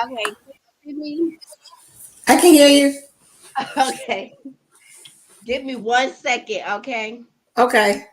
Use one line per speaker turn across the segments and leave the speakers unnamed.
Okay, can you hear me?
I can hear you.
Okay, give me 1 second. Okay.
Okay.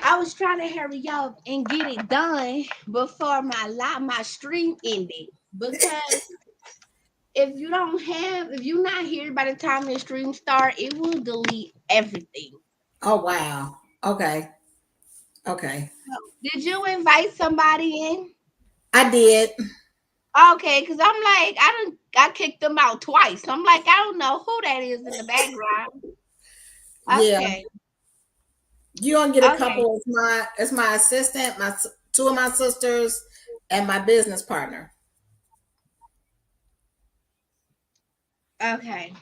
I was trying to hurry up and get it done before my stream ended because if you're not here by the time the stream start, it will delete everything.
Oh wow. Okay. Okay.
Did you invite somebody in?
I did.
Okay, because I'm like, I kicked them out twice. I'm like, I don't know who that is in the background.
Yeah.
Okay,
You gonna get a
okay,
couple as my assistant, two of my sisters, and my business partner.
okay,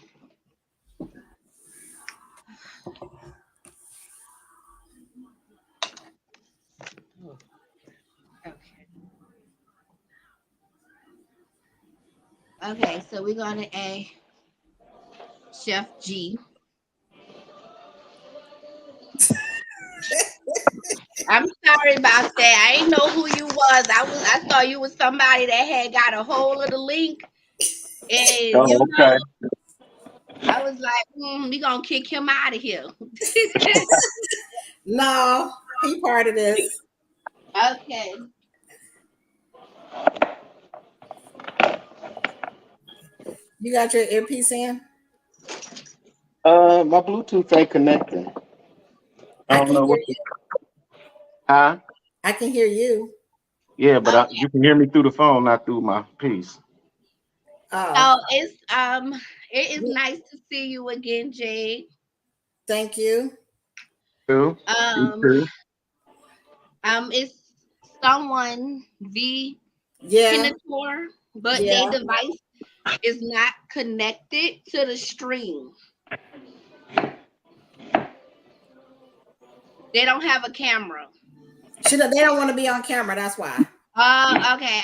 okay, okay. So we're gonna add Chef G. I'm sorry about that. I didn't know who you was. I thought you was somebody that had got a hold of the link, and
Oh, okay.
I was like, we gonna kick him out of here.
No, he part of this.
Okay.
You got your earpiece in?
My Bluetooth ain't connecting. I
I
don't
can
know
hear
what.
you.
Huh?
I can hear you.
Yeah, but
Okay.
you can hear me through the phone, not through my piece.
Oh,
So it is nice to see you again, Jade.
thank you.
Too. You
Um,
too.
it's someone V
Yeah.
Pinator, but their
Yeah.
device is not connected to the stream. They don't have a camera.
They don't want to be on camera. That's why.
Okay.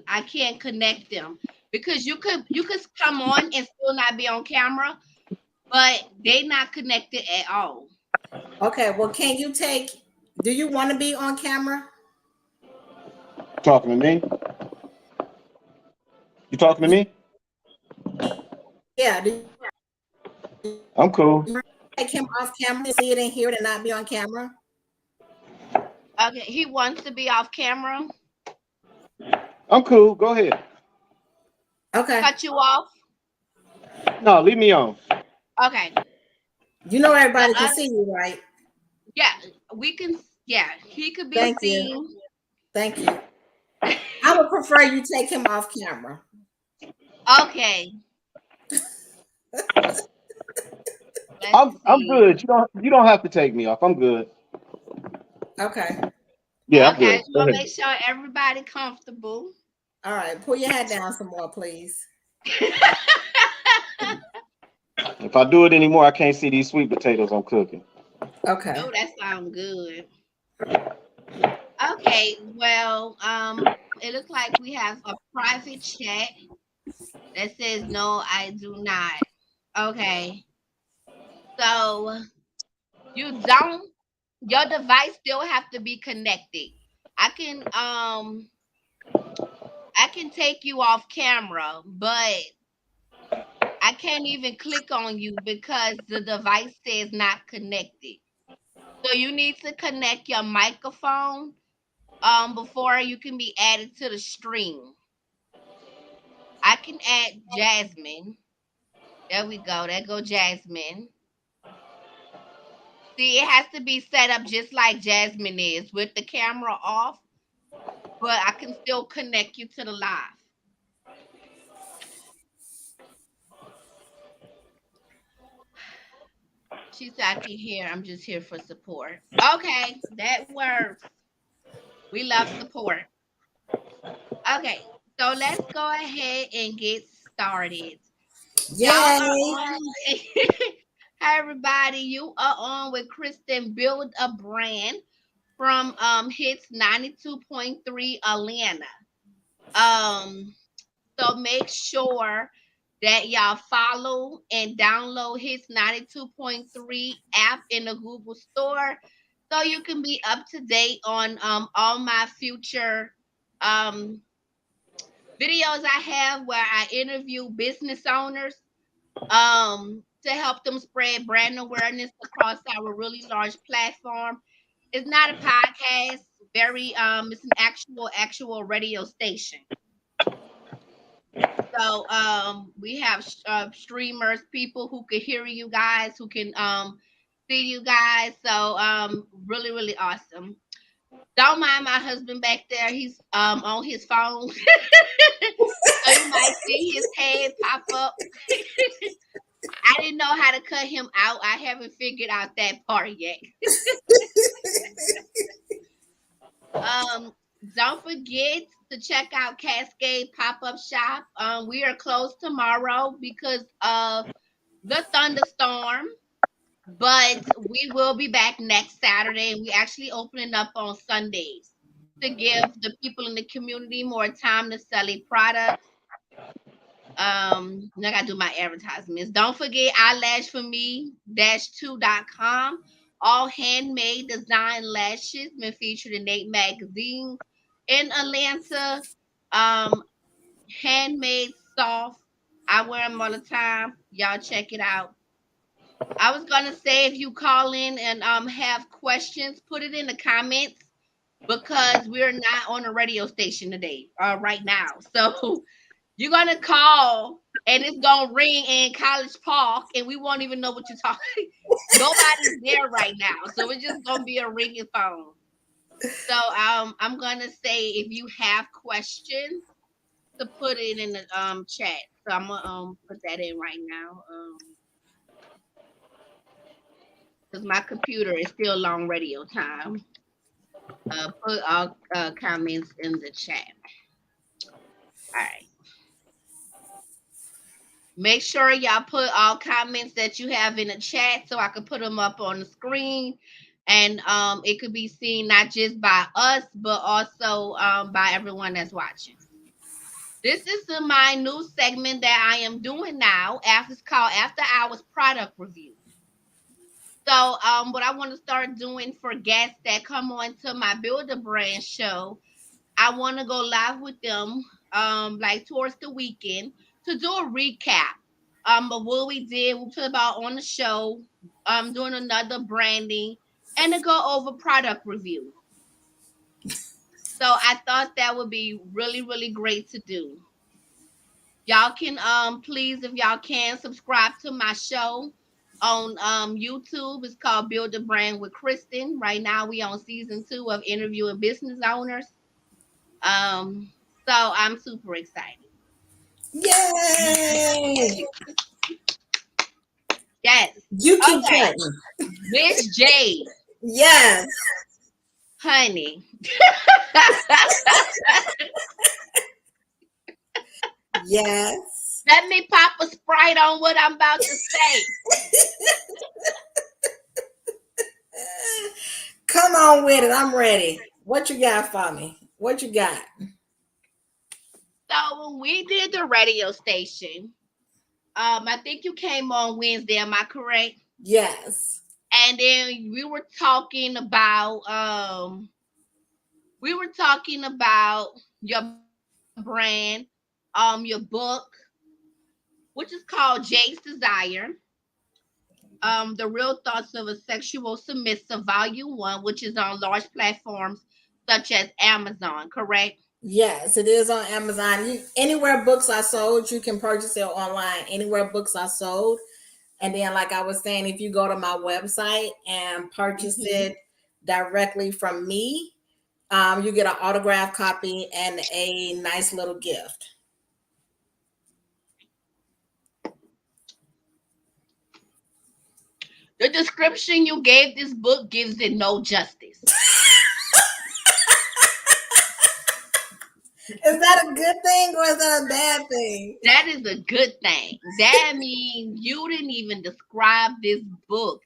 I can't connect them because you could come on and still not be on camera, but they not connected at all.
Okay. Well, can you take? Do you want to be on camera?
Talking to me? You talking to me?
Yeah. Do you
I'm cool.
take him off camera, see it and hear it, and not be on camera?
Okay, he wants to be off camera.
I'm cool. Go ahead.
Okay.
Cut you off.
No, leave me on.
Okay.
You know
The
everybody can
other,
see you, right?
yeah, we can. Yeah, he could be
Thank you.
seen.
Thank you. I would prefer you take him off camera.
Okay, let's
I'm
see.
good. You don't have to take me off. I'm good.
Okay.
Yeah, I'm
Okay, I
good.
just
Go
want to
ahead.
make sure everybody comfortable.
All right. Pull your hat down some more, please.
If I do it anymore, I can't see these sweet potatoes I'm cooking.
Okay.
Oh, that sounds good. Okay, well, it looks like we have a private chat that says no, I do not. Okay, so you don't. Your device still have to be connected. I can um I can take you off camera, but I can't even click on you because the device says not connected. So you need to connect your microphone before you can be added to the stream. I can add Jasmine. There we go. There go Jasmine. See, it has to be set up just like Jasmine is with the camera off. but I can still connect you to the live. She said I can hear. I'm just here for support. Okay, that works. We love support. Okay, so let's go ahead and get started. Y'all are
Yay.
on. Hi everybody, you are on with Kristen. Build a brand from Hits 92.3 Atlanta. So make sure that y'all follow and download Hits 92.3 app in the Google Store so you can be up to date on all my future um videos I have where I interview business owners to help them spread brand awareness across our really large platform. It's not a podcast, very it's an actual radio station. So we have streamers, people who can hear you guys, who can see you guys. So really really awesome. Don't mind my husband back there. He's on his phone. So you might see his head pop up. I didn't know how to cut him out. I haven't figured out that part yet. Um, don't forget to check out Cascade Pop Up Shop. We are closed tomorrow because of the thunderstorm, but we will be back next Saturday. And we actually opening up on Sundays to give the people in the community more time to sell a product. I gotta do my advertisements. Don't forget eyelash for me 2.com. All handmade design lashes been featured in 8 magazines in Atlanta. Um, handmade soft. I wear them all the time. Y'all check it out. I was gonna say if you call in and have questions, put it in the comments because we're not on a radio station today, right now. So you're gonna call and it's gonna ring in College Park and we won't even know what you're talking. Nobody's there right now. So it's just gonna be a ringing phone. So I'm gonna say if you have questions to put it in the chat. So I'm gonna put that in right now. Because my computer is still on radio time. Put all comments in the chat. All right. Make sure y'all put all comments that you have in the chat so I can put them up on the screen. And it could be seen not just by us, but also by everyone that's watching. This is my new segment that I am doing now. It's called After Hours Product Review. So what I want to start doing for guests that come on to my Build a Brand show, I want to go live with them like towards the weekend to do a recap of what we did, we put about on the show, doing another branding and to go over product review. So I thought that would be really, really great to do. Y'all can please, if y'all can, subscribe to my show on YouTube. It's called Build a Brand with Kristen. Right now we on season 2 of interviewing business owners. Um, so I'm super excited.
Yay.
Yes.
You keep
Okay.
cutting.
Miss J,
Yes.
honey.
Yes.
Let me pop a Sprite on what I'm about to say.
Come on with it. I'm ready. What you got for me? What you got?
So when we did the radio station, I think you came on Wednesday, am I correct?
Yes.
And then we were talking about your brand, your book, which is called Jake's Desire. The Real Thoughts of a Sexual Submissive, Volume 1, which is on large platforms such as Amazon, correct?
Yes, it is on Amazon. Anywhere books are sold, you can purchase it online. Anywhere books are sold. And then, like I was saying, if you go to my website and purchase it directly from me, You get an autographed copy and a nice little gift.
The description you gave this book gives it no justice.
Is that a good thing or is that a bad thing?
That is a good thing. That means you didn't even describe this book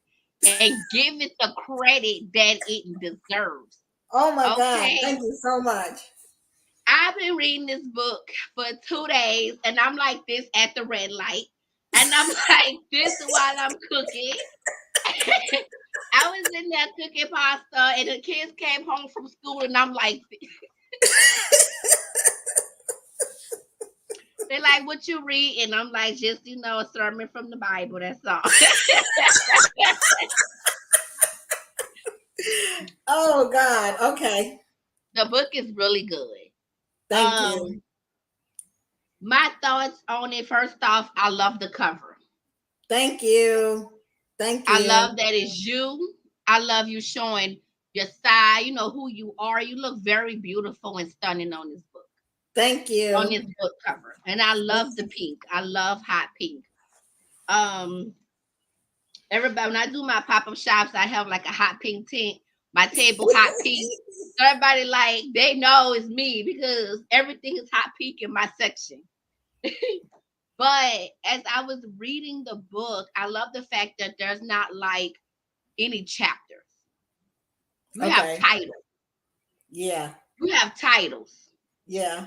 and give it the credit that it deserves.
Oh my God.
Okay.
Thank you so much.
I've been reading this book for 2 days and I'm like this at the red light. And I'm like this while I'm cooking. I was in there cooking pasta and the kids came home from school and I'm like, they're like, what you read? And I'm like, just, a sermon from the Bible. That's all.
Oh God. Okay.
The book is really good.
Thank you.
My thoughts on it, first off, I love the cover.
Thank you. Thank you.
I love that it's you. I love you showing your side, who you are. You look very beautiful and stunning on this book.
Thank you.
On this book cover. And I love the pink. I love hot pink. Everybody, when I do my pop-up shops, I have like a hot pink tint. My table hot pink. So everybody they know it's me because everything is hot pink in my section. But as I was reading the book, I love the fact that there's not any chapters. You have titles.
Yeah.
You have titles.
Yeah.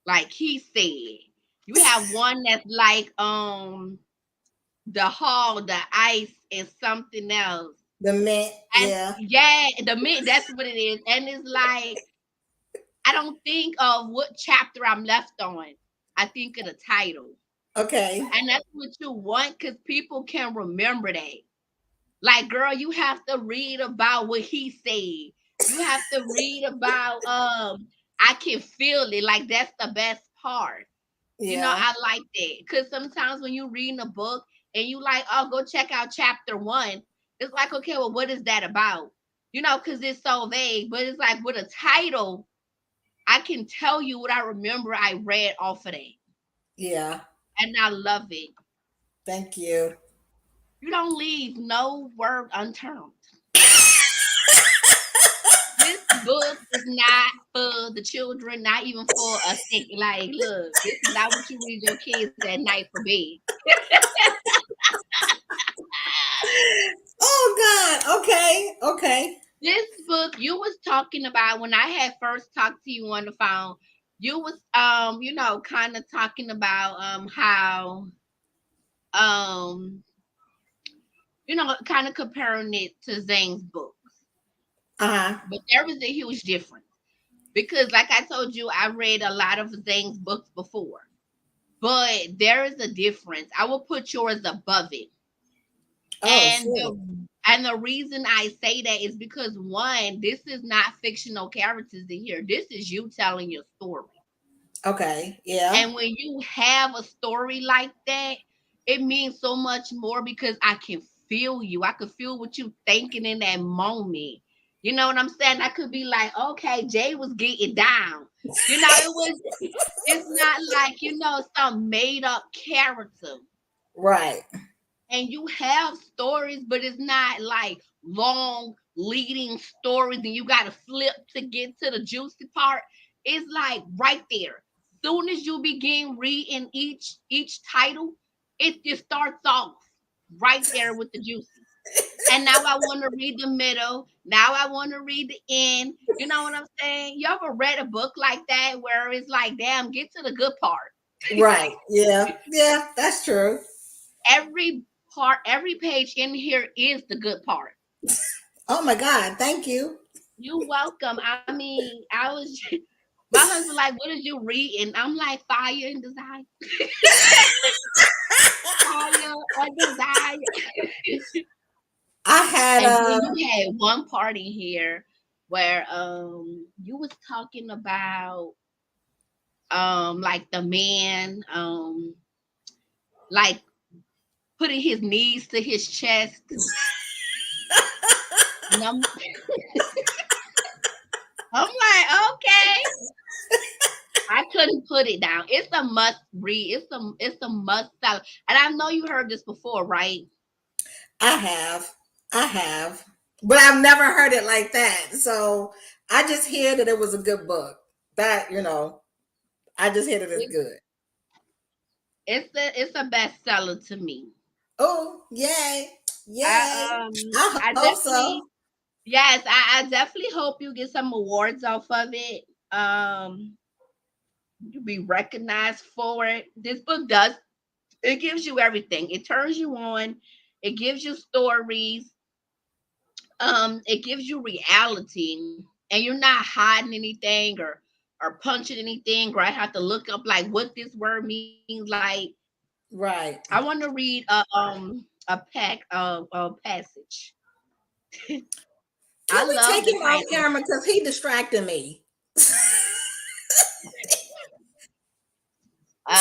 Like he said. You have one that's the hall, the ice, and something else.
The mint.
And yeah, the mint, that's what it is. And it's I don't think of what chapter I'm left on. I think of the title.
Okay.
And that's what you want because people can remember that. Like, girl, you have to read about what he said. You have to read about I can feel it. Like, that's the best part.
Yeah.
I like that. Because sometimes when you're reading a book and you go check out chapter 1, it's like, okay, well, what is that about? Because it's so vague. But it's like with a title, I can tell you what I remember I read off of that.
Yeah.
And I love it.
Thank you.
You don't leave no word unturned. This book is not for the children, not even for a second. Like, look, this is not what you read your kids at night for bed.
Oh God. Okay. Okay.
This book you was talking about when I had first talked to you on the phone, you was kind of talking about how kind of comparing it to Zane's books. But there was a huge difference. Because like I told you, I read a lot of Zane's books before. But there is a difference. I will put yours above it.
Oh,
and the reason I say that is because one, this is not fictional characters in here. This is you telling your story.
Okay. Yeah.
And when you have a story like that, it means so much more because I can feel you. I could feel what you're thinking in that moment. You know what I'm saying? I could be like, okay, Jay was getting down. It's not like, some made up character.
Right.
And you have stories, but it's not like long leading stories and you got to flip to get to the juicy part. It's like right there. Soon as you begin reading each title, it just starts off right there with the juicy. And now I want to read the middle. Now I want to read the end. You know what I'm saying? You ever read a book like that where it's like, damn, get to the good part.
Right. Yeah. Yeah, that's true.
Every page in here is the good part.
Oh my God. Thank you.
You're welcome. I mean, my husband like, what did you read? And I'm like, fire and desire. Fire and desire.
I had
you had one part in here where you was talking about like the man like putting his knees to his chest. I'm like, okay. I couldn't put it down. It's a must read. It's a must sell. And I know you heard this before, right?
I have. I have. But I've never heard it like that. So I just hear that it was a good book. That, I just hear that it's
It,
good.
it's a bestseller to me.
Oh, yay. Yay. I
I
hope so.
definitely yes, I definitely hope you get some awards off of it. You be recognized for it. This book does it gives you everything. It turns you on. It gives you stories. It gives you reality, and you're not hiding anything or punching anything, or I have to look up like what this word means. Like I
Right.
want to read a passage. I
Can we
love
take
the
him off
title.
camera because he distracted me?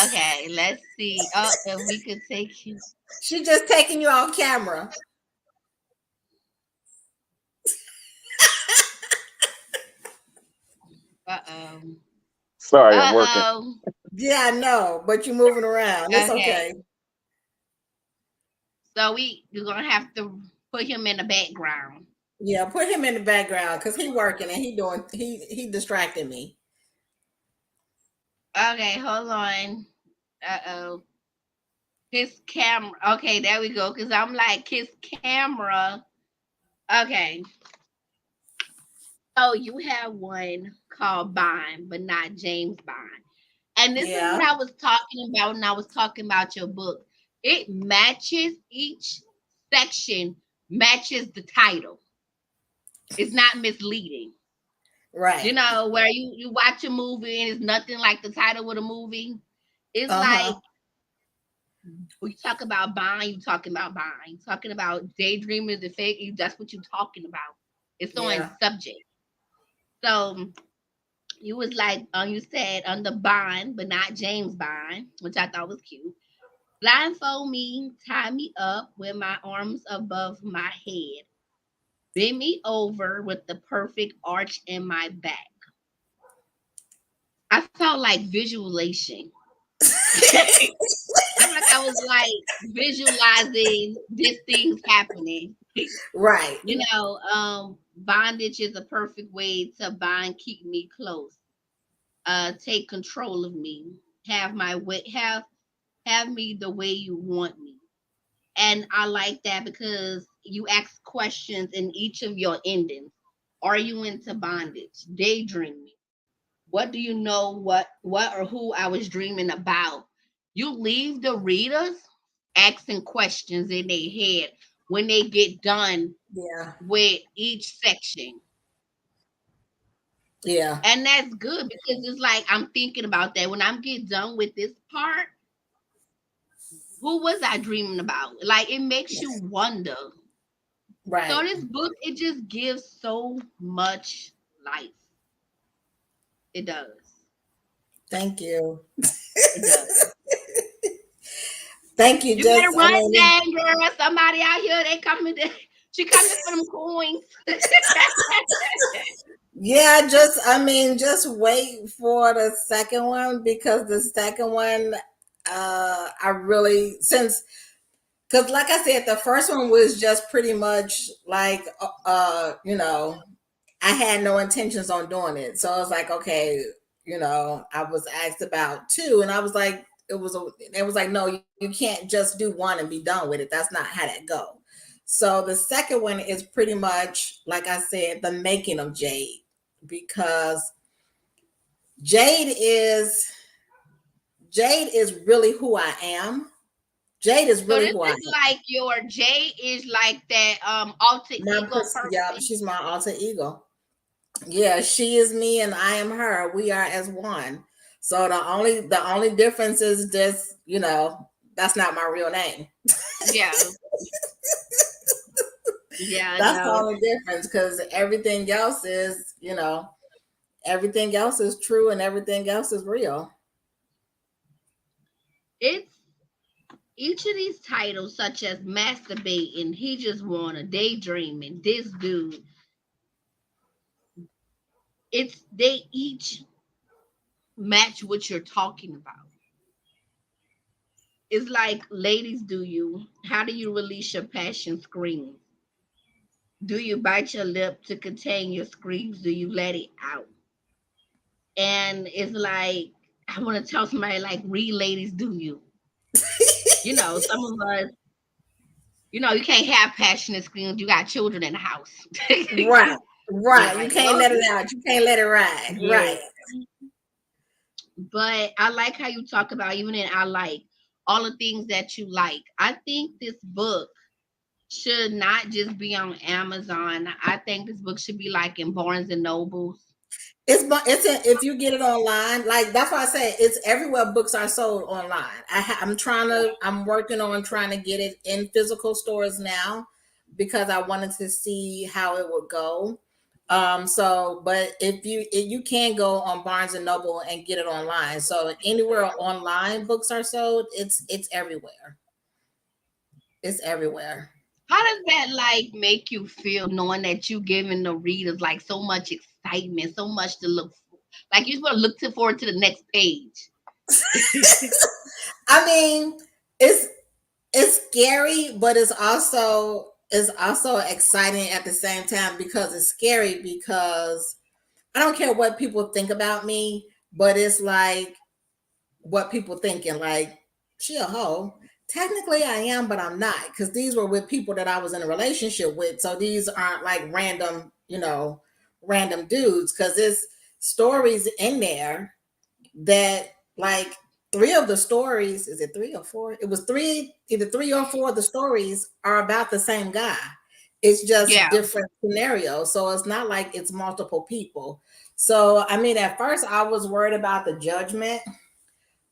Okay, let's see. Oh, if we could take you.
She's just taking you off camera.
Uh oh.
Sorry, I'm
Uh
working.
oh.
Yeah, I know, but you're moving around. It's
Okay.
okay.
So we're gonna have to put him in the background.
Yeah, put him in the background because he working and he distracted me.
Okay, hold on. Uh oh. His camera. Okay, there we go. Cause I'm like his camera. Okay. So you have one called Bond, but not James Bond. And this is
Yeah.
what I was talking about when I was talking about your book. It matches each section matches the title. It's not misleading. You
Right.
know, where you watch a movie and it's nothing like the title of the movie. It's like
Uh-huh.
when you talk about Bond, you talking about Bond. You talking about daydreamers and fake. That's what you're talking about. It's on
Yeah.
subject. So you was like, you said under Bond, but not James Bond, which I thought was cute. Blindfold me, tie me up with my arms above my head, bend me over with the perfect arch in my back. I felt like visualization. I felt like I was like visualizing this thing's happening.
Right.
Bondage is a perfect way to bind, keep me close, take control of me, have my way, have me the way you want me. And I like that because you ask questions in each of your endings. Are you into bondage? Daydreaming. What do you know what or who I was dreaming about? You leave the readers asking questions in their head when they get done
Yeah.
with each section.
Yeah.
And that's good because it's like I'm thinking about that. When I'm get done with this part, who was I dreaming about? Like it makes you wonder. So
Right.
this book, it just gives so much life. It does.
Thank you.
It does.
Thank you.
You better
Just I
run,
mean,
dang girl. Somebody out here, they coming. She coming for them coins.
yeah, just wait for the second one because the second one I really since because like I said, the first one was just pretty much like I had no intentions on doing it. So I was like, okay, I was asked about two, and I was like, it was like, no, you can't just do one and be done with it. That's not how that go. So the second one is pretty much, like I said, the making of Jade, because Jade is Jade is really who I am. Jade is
So
really
this
who I
is
am.
like your J is like that alter ego
Yeah,
person.
she's my alter ego. Yeah, she is me and I am her. We are as one. So the only difference is just, that's not my real name.
Yeah. Yeah, I
That's the
know.
only difference because everything else is true and everything else is real.
It's each of these titles, such as masturbating, he just wanna daydreaming, this dude. it's they each match what you're talking about. It's like, ladies, do you? How do you release your passion screams? Do you bite your lip to contain your screams? Do you let it out? And it's like, I want to tell somebody, like, read, ladies, do you? Some of us, you can't have passionate screams. You got children in the house.
Right, right. You
Like,
can't let it out. You can't let it ride.
yeah.
Right.
But I like how you talk about, even in I like, all the things that you like. I think this book should not just be on Amazon. I think this book should be like in Barnes and Nobles.
If you get it online, like that's why I say it's everywhere books are sold online. I'm working on trying to get it in physical stores now because I wanted to see how it would go. But if you can go on Barnes and Noble and get it online. So anywhere online books are sold, it's everywhere. It's everywhere.
How does that like make you feel, knowing that you giving the readers like so much excitement, so much to look for? Like, you're supposed to look forward to the next page.
I mean, it's it's scary, but it's also exciting at the same time because it's scary because I don't care what people think about me, but it's like what people thinking like she a hoe. Technically I am, but I'm not because these were with people that I was in a relationship with. So these aren't like random dudes because there's stories in there that like three of the stories, is it three or four? It was three, either three or four of the stories are about the same guy. It's just
Yeah.
different scenarios. So it's not like it's multiple people. So I mean, at first I was worried about the judgment,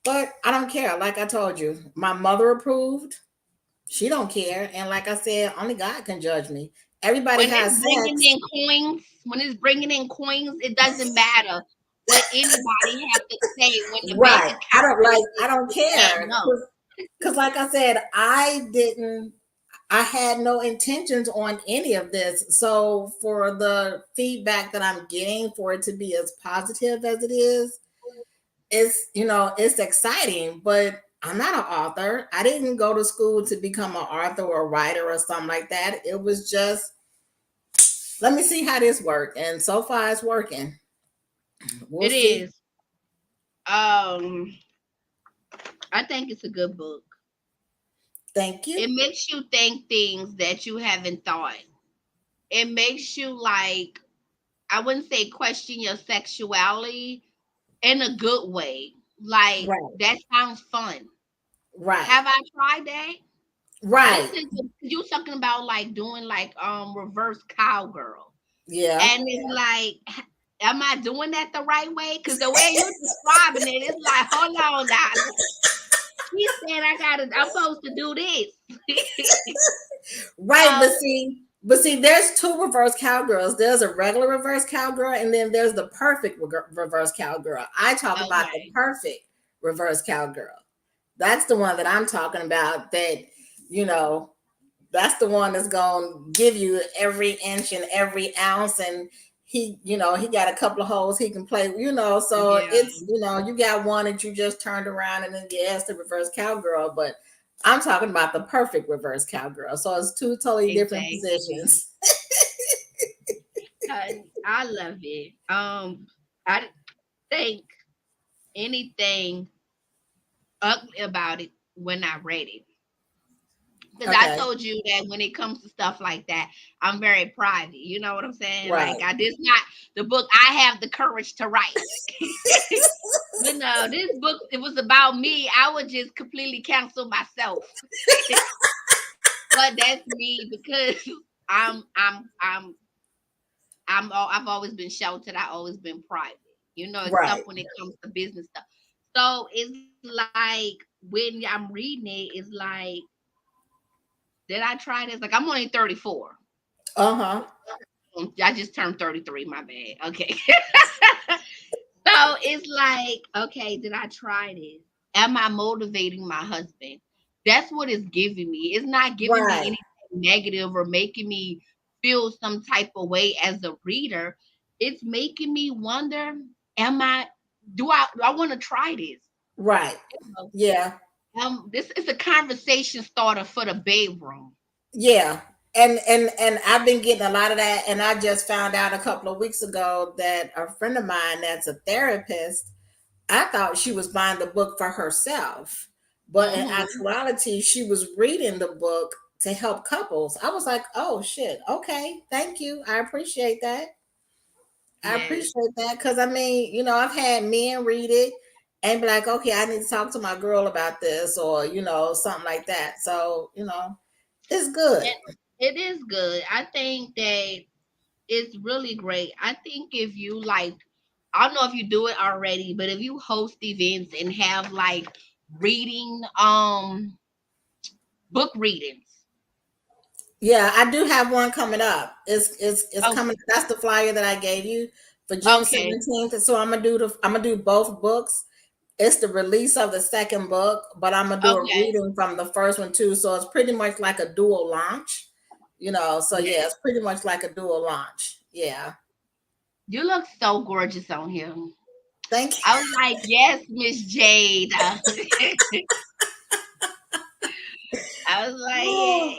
but I don't care. Like I told you, my mother approved. She don't care. And like I said, only God can judge me. Everybody
When it's
has
bringing
sex.
in coins, it doesn't matter what anybody have to say when the bank
Right.
account
I
raises.
don't
Yeah,
care.
no.
Because like I said, I had no intentions on any of this. So for the feedback that I'm getting, for it to be as positive as it is, it's exciting, but I'm not an author. I didn't go to school to become an author or a writer or something like that. It was just, let me see how this works. And so far it's working. We'll
It
see.
is. Um, I think it's a good book.
Thank
It
you.
makes you think things that you haven't thought. It makes you like, I wouldn't say question your sexuality in a good way. Like,
Right.
that sounds fun.
Right.
Have I tried that? This
Right.
is you talking about like doing like reverse cowgirl.
Yeah.
And it's like, am I doing that the right way? Because the way you're describing it, it's like, hold on now. She said I'm supposed to do this.
Right,
So,
but see, there's two reverse cowgirls. There's a regular reverse cowgirl, and then there's the perfect reverse cowgirl. I talk about the
okay.
perfect reverse cowgirl. That's the one that I'm talking about. You know, that's the one that's gonna give you every inch and every ounce, and he got a couple of holes he can play. So
Yeah,
it's you got one that you just turned around, and then yes, the reverse cowgirl, but I'm talking about the perfect reverse cowgirl. So it's two totally different
exactly.
positions.
I love it. I didn't think anything ugly about it when I read it. Because I
Okay.
told you that when it comes to stuff like that, I'm very private. You know what I'm saying? Like,
Right.
I this not the book I have the courage to write. This book, it was about me. I would just completely cancel myself. But that's me because I'm I'm I'm I've always been sheltered. I've always been private.
Right.
Except when it comes to business stuff. So it's like when I'm reading it, it's like, did I try this? Like, I'm only 34.
Uh-huh.
I just turned 33, my bad. Okay. So it's like, okay, did I try this? Am I motivating my husband? That's what it's giving me. It's not giving me
Right.
anything negative or making me feel some type of way as a reader. it's making me wonder, am I do I want to try this?
Right.
So,
Yeah.
this is a conversation starter for the bedroom.
Yeah. And I've been getting a lot of that, and I just found out a couple of weeks ago that a friend of mine that's a therapist, I thought she was buying the book for herself, but in
Mm-hmm.
actuality she was reading the book to help couples. I was like, oh shit, okay, thank you, I appreciate that. I
Yes.
appreciate that, because I mean, I've had men read it and be like, okay, I need to talk to my girl about this, or something like that. So it's good.
And it is good. I think that it's really great. I think if you like, I don't know if you do it already, but if you host events and have like reading, book readings.
Yeah, I do have one coming up. It's
Oh,
coming. That's the flyer that I gave you for June
okay,
17th. So I'm gonna do both books. It's the release of the second book, but I'm gonna do a
okay.
reading from the first one too. So it's pretty much like a dual launch. So yeah,
Yes.
it's pretty much like a dual launch. Yeah.
You look so gorgeous on here.
Thank you.
I was like, yes, Miss Jade. I was like,
Oh,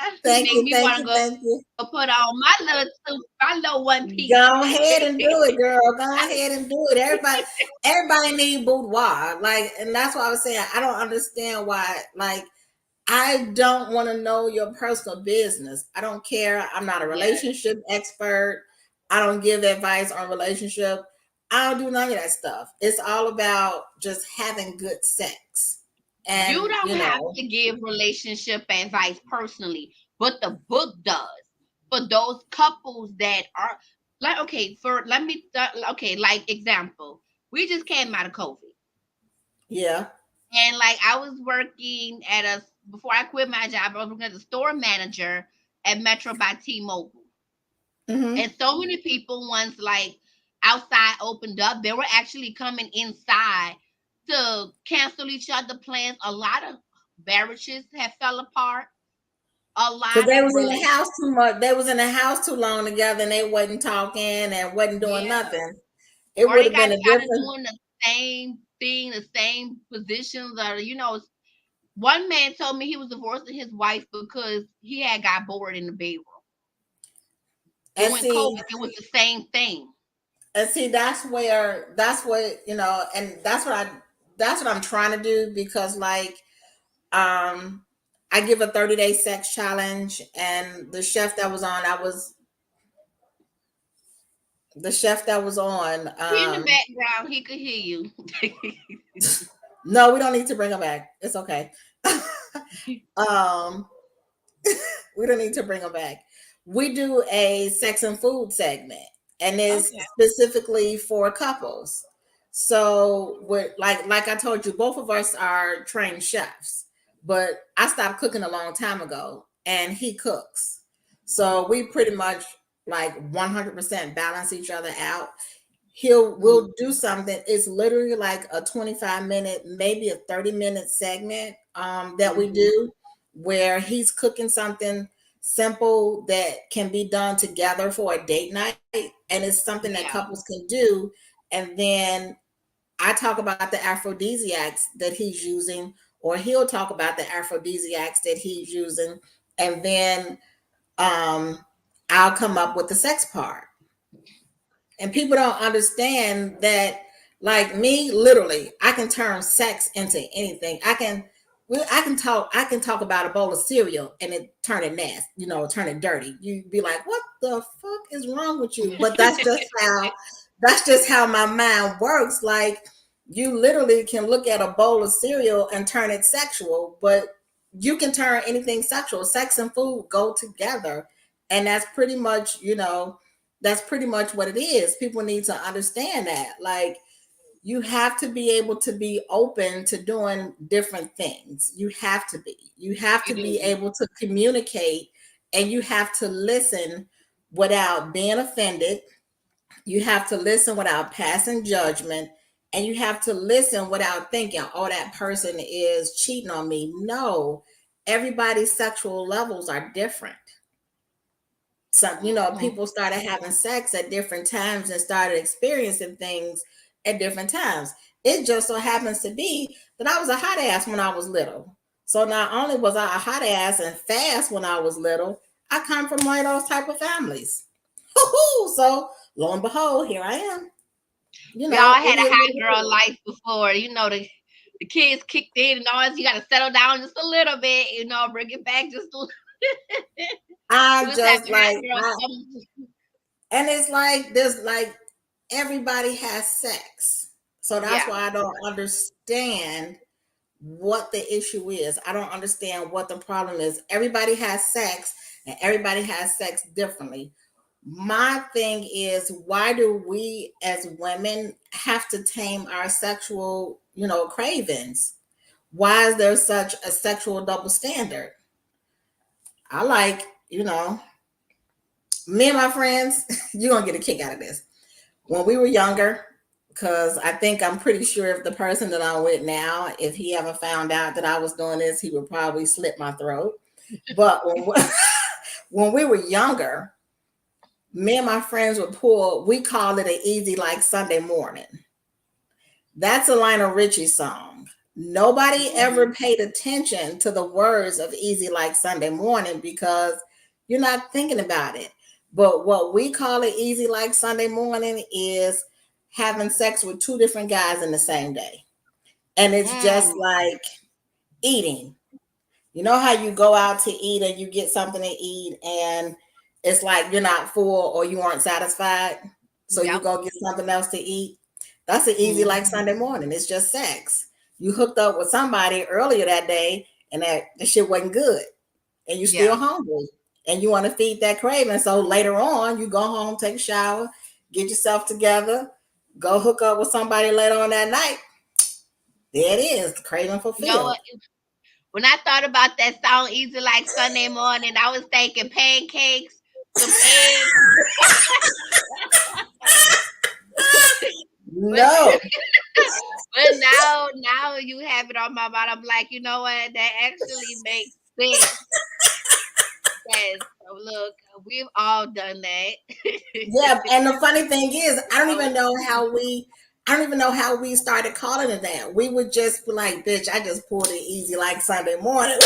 yes.
thank
Make
you,
me
thank
want to
you,
go
thank you.
put on my little suit, my little one piece.
Go ahead and do it, girl. Go ahead and do it. Everybody need boudoir. Like, and that's why I was saying I don't understand why. Like, I don't want to know your personal business. I don't care. I'm not a
Yes.
relationship expert. I don't give advice on relationship. I don't do none of that stuff. It's all about just having good sex.
You
And,
don't have to give relationship advice personally, but the book does. For those couples that are like, okay, for let me okay, like example, we just came out of COVID,
yeah.
and like I was working at a before I quit my job, I was working as a store manager at Metro by T-Mobile,
Hmm.
and so many people once like outside opened up, they were actually coming inside to cancel each other plans. A lot of marriages have fell apart. A
Because
lot
they
of
was in the house
relationships,
too much. They was in the house too long together, and they wasn't talking and wasn't doing
yeah.
nothing. It
Or
would
they
have
got
been a
tired of
different.
doing the same thing, the same positions, or one man told me he was divorcing his wife because he had got bored in the bedroom.
And
During
see,
COVID, it was the same thing.
that's what and that's what I'm trying to do, because like I give a 30-day sex challenge, and the chef that was on
He in the background, he could hear you.
no, we don't need to bring him back. It's okay. um we don't need to bring him back. We do a sex and food segment, and it's
Okay.
specifically for couples. So, like I told you, both of us are trained chefs, but I stopped cooking a long time ago, and he cooks. So we pretty much like 100% balance each other out. We'll
Mm,
do something. It's literally like a 25-minute, maybe a 30-minute segment that we
mhm.
do, where he's cooking something simple that can be done together for a date night, and it's something that
Yeah.
couples can do. And then I talk about the aphrodisiacs that he's using, or he'll talk about the aphrodisiacs that he's using, and then um I'll come up with the sex part. And people don't understand that, like me, literally I can turn sex into anything. I can talk about a bowl of cereal and it turn it nasty, turn it dirty. You'd be like, what the fuck is wrong with you? But that's just how my mind works. Like, you literally can look at a bowl of cereal and turn it sexual, but you can turn anything sexual. Sex and food go together. And that's pretty much what it is. People need to understand that. Like, you have to be able to be open to doing different things. You have to be. You have
You
to be
do.
able to communicate, and you have to listen without being offended. You have to listen without passing judgment. And you have to listen without thinking, oh, that person is cheating on me. No, everybody's sexual levels are different. Some,
Mhm.
people started having sex at different times and started experiencing things at different times. It just so happens to be that I was a hot ass when I was little. So not only was I a hot ass and fast when I was little, I come from one of those type of families. So lo and behold, here I am.
We all
It
had a
is what
hot
it
girl
is.
life before. The kids kicked in and all. You got to settle down just a little bit. Bring it back just a little. We
I
was having
just
hot
like
girl
I,
summer.
and it's like there's like everybody has sex. So that's
Yeah.
why I don't understand what the issue is. I don't understand what the problem is. Everybody has sex and everybody has sex differently. My thing is, why do we as women have to tame our sexual, cravings? Why is there such a sexual double standard? I like, me and my friends, you're going to get a kick out of this. When we were younger, because I think I'm pretty sure if the person that I'm with now, if he ever found out that I was doing this, he would probably slit my throat. But when we were younger, me and my friends would pull, we call it an easy like Sunday morning. That's a Lionel Richie song. Nobody
Hmm.
ever paid attention to the words of Easy Like Sunday Morning because you're not thinking about it. But what we call it Easy Like Sunday Morning is having sex with two different guys in the same day. And it's just
Mm.
like eating. You know how you go out to eat and you get something to eat and it's like you're not full or you aren't satisfied. So you
Yep.
go get something else to eat. That's an easy like
Hmm.
Sunday morning. It's just sex. You hooked up with somebody earlier that day and that the shit wasn't good and you still
Yeah.
hungry and you want to feed that craving. So later on, you go home, take a shower, get yourself together, go hook up with somebody later on that night. There it is, the craving
You know what?
fulfilled.
When I thought about that song, Easy Like Sunday Morning, I was thinking pancakes, some eggs. but
No.
but now you have it on my mind. I'm like, you know what? That actually makes sense. Yes. So look, we've all done that.
Yeah, and the funny thing is,
Oh,
I don't even know how we started calling it that. We would just be like, bitch, I just pulled it easy like Sunday morning.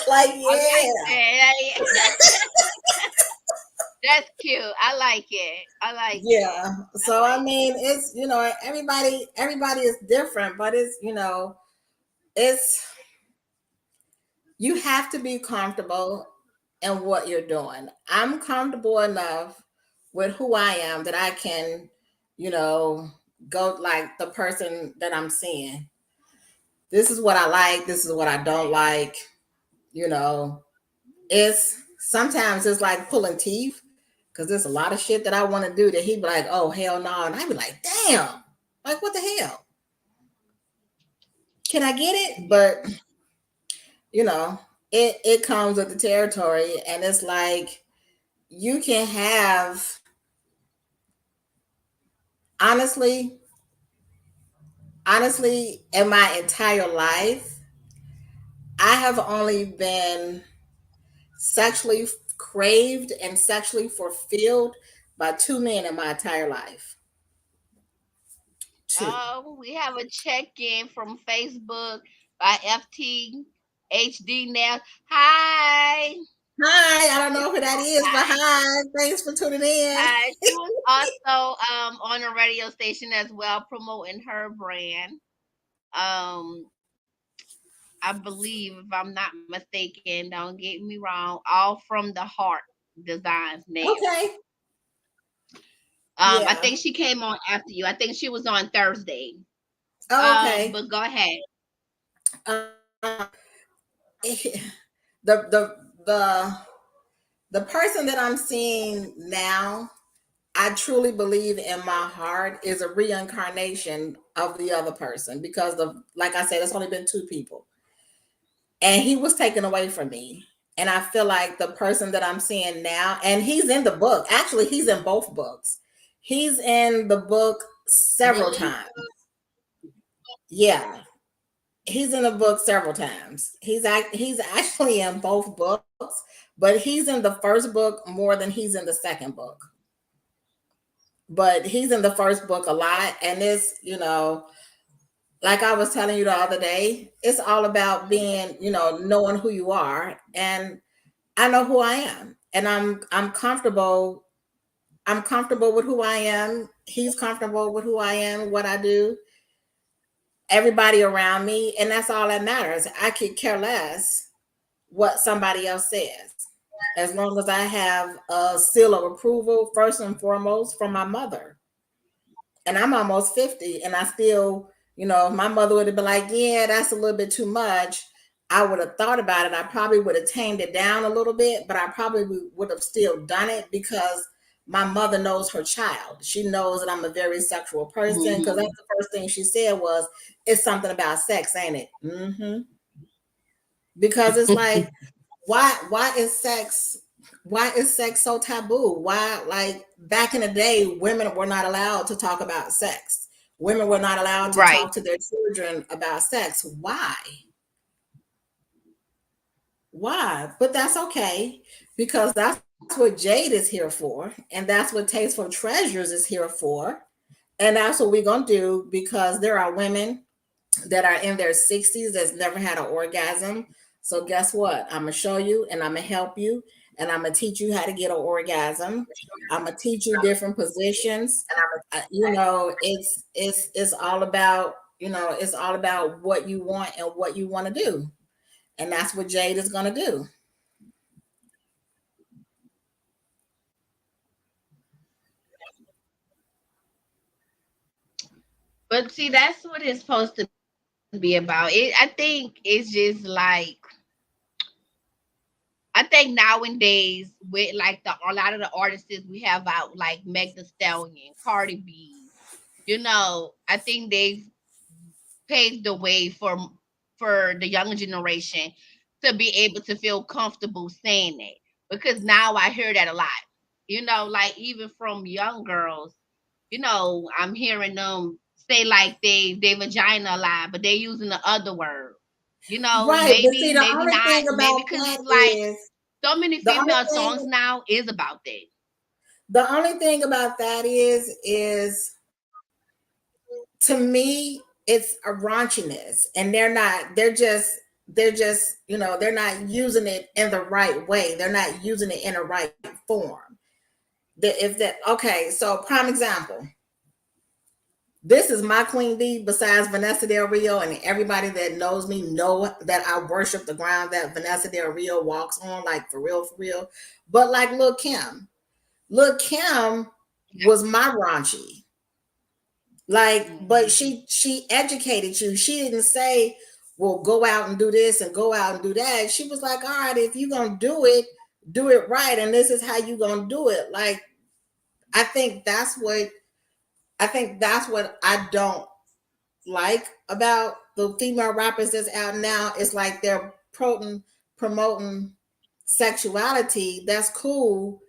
Like,
I like
yeah.
that. That's cute. I like it. I like it.
Yeah.
I
So I
like
mean, it's everybody is different, but it's it's you have to be comfortable in what you're doing. I'm comfortable enough with who I am that I can, you know, go like the person that I'm seeing. This is what I like, this is what I don't like, you know. It's sometimes it's like pulling teeth because there's a lot of shit that I want to do that he'd be like, oh hell no. And I'd be like, damn, like what the hell? Can I get it?
it.
But you know, it comes with the territory and it's like you can have honestly, honestly, in my entire life, I have only been sexually craved and sexually fulfilled by two men in my entire life. Two.
We have a check-in from Facebook by FTHD now. Hi.
Hi, I don't know who that is, but
Hi.
hi, thanks for tuning in.
Hi. She was also on a radio station as well, promoting her brand. Um, I believe, if I'm not mistaken, don't get me wrong, all from the heart designs nails.
Okay.
I
Yeah.
think she came on after you. I think she was on Thursday.
Oh, okay.
But go ahead.
Um, the the the person that I'm seeing now, I truly believe in my heart is a reincarnation of the other person because of like I said, it's only been two people. And he was taken away from me. And I feel like the person that I'm seeing now, and he's in the book. Actually, he's in both books. He's in the book several
Really?
times. Yeah, he's in the book several times. He's actually in both books, but he's in the first book more than he's in the second book. But he's in the first book a lot, and it's, like I was telling you the other day, it's all about being, knowing who you are. And I know who I am, and I'm comfortable. I'm comfortable with who I am. He's comfortable with who I am, what I do, everybody around me, and that's all that matters. I could care less what somebody else says, as long as I have a seal of approval, first and foremost, from my mother. And I'm almost 50, and I still, if my mother would have been like, yeah, that's a little bit too much, I would have thought about it. I probably would have tamed it down a little bit, but I probably would have still done it, because my mother knows her child. She knows that I'm a very sexual person, because that's the first thing she said was, it's something about sex, ain't it? Because it's like, why is sex so taboo? Why, like, back in the day, women were not allowed to talk about sex. Women were not allowed to
Right.
talk to their children about sex. Why? But that's okay, because that's what Jade is here for, and that's what Tasteful Treasures is here for, and that's what we're gonna do, because there are women that are in their 60s that's never had an orgasm. So guess what? I'm gonna show you, and I'm gonna help you, and I'm gonna teach you how to get an orgasm. I'm gonna teach you different positions. It's all about, it's all about what you want and what you want to do, and that's what Jade is gonna do.
But see, that's what it's supposed to be about. I think it's just like, I think nowadays with like a lot of the artists we have out, like Meg The Stallion, Cardi B, I think they've paved the way for the younger generation to be able to feel comfortable saying that, because now I hear that a lot. Like even from young girls, I'm hearing them say like they vagina a lot, but they using the other word.
Right, but see,
Maybe not, maybe because it's like so many
the only
female songs
thing
now is about that.
the only thing about that is to me, it's a raunchiness, and they're just they're not using it in the right way. They're not using it in the right form. If that Okay, so prime example, this is my queen bee besides Vanessa Del Rio, and everybody that knows me know that I worship the ground that Vanessa Del Rio walks on, like, for real, for real. But like Lil Kim was my raunchy. Like, but
Mhm.
she educated you. She didn't say, well, go out and do this and go out and do that. She was like, all right, if you're gonna do it right, and this is how you gonna do it. Like, I think that's what I don't like about the female rappers that's out now. It's like they're promoting sexuality. That's cool.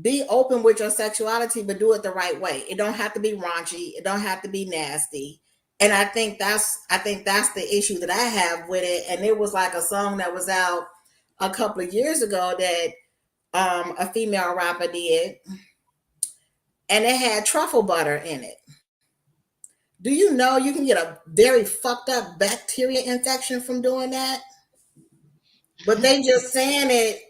Be open with your sexuality, but do it the right way. It don't have to be raunchy. It don't have to be nasty. And I think that's the issue that I have with it. And it was like a song that was out a couple of years ago that a female rapper did, and it had truffle butter in it. Do you know you can get a very fucked up bacteria infection from doing that? But they just saying it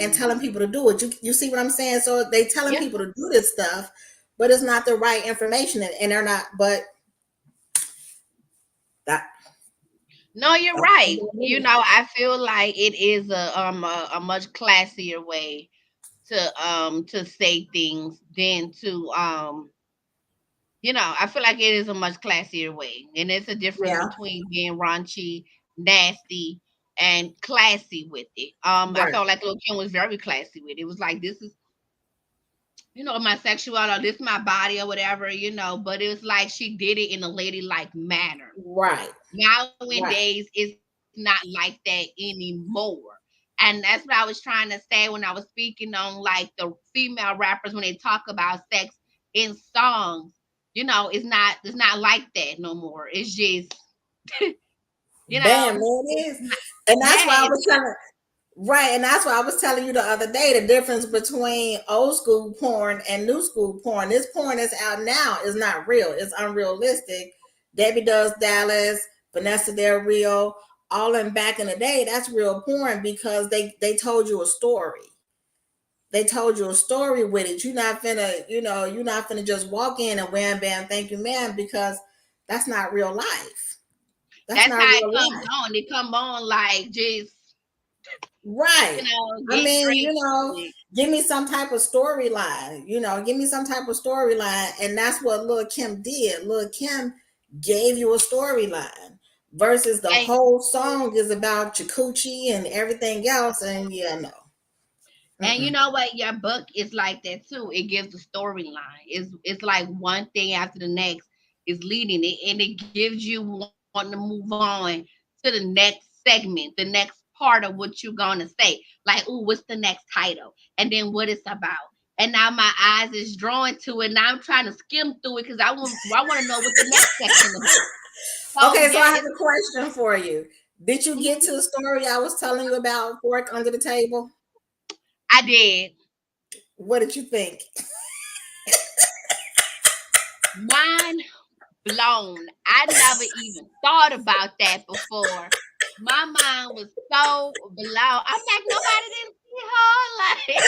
and telling people to do it. You see what I'm saying? So they telling
Yeah.
people to do this stuff, but it's not the right information, and they're not. But that
No, you're
that's
right. I feel like it is a much classier way to say things than to I feel like it is a much classier way. And it's a difference
yeah,
between being raunchy, nasty, and classy with it. I
right,
felt like Lil Kim was very classy with it. It was like, this is, my sexuality, or this my body or whatever, but it was like she did it in a ladylike manner.
right, right.
Nowadays, it's not like that anymore. And that's what I was trying to say when I was speaking on like the female rappers when they talk about sex in songs. It's not like that no more. It's just, you
Bam,
know,
there it
it's
is.
not,
And that's
yeah,
why I
it's
was
not.
telling. Right, and that's why I was telling you the other day the difference between old school porn and new school porn. This porn that's out now is not real. It's unrealistic. Debbie Does Dallas, Vanessa Del Rio, all in back in the day, that's real porn because they told you a story. They told you a story with it. You're not finna, you're not finna just walk in and wham bam, thank you, ma'am, because that's not real life. That's
That's
not
how it
real
comes
life.
on. It come on like just,
Right. I
get
mean,
straight to it.
give me some type of storyline, give me some type of storyline. And that's what Lil Kim did. Lil Kim gave you a storyline versus the
And
whole song is about Chakuchi and everything else. And yeah, no.
And you
Mm-mm.
know what? Your book is like that too. It gives a storyline. It's like one thing after the next is leading it, and it gives you wanting to move on to the next segment, the next part of what you're gonna say. Like, ooh, what's the next title? And then what it's about. And now my eyes is drawn to it. Now I'm trying to skim through it because I want to know what the next section about. So
Okay, so I
yeah,
have
it's
a question for you. Did you get to
mhm.
the story I was telling you about Fork Under the Table?
I did.
What did you think?
Mind blown. I never even thought about that before. My mind was so blown. I'm like, nobody didn't see her. Like,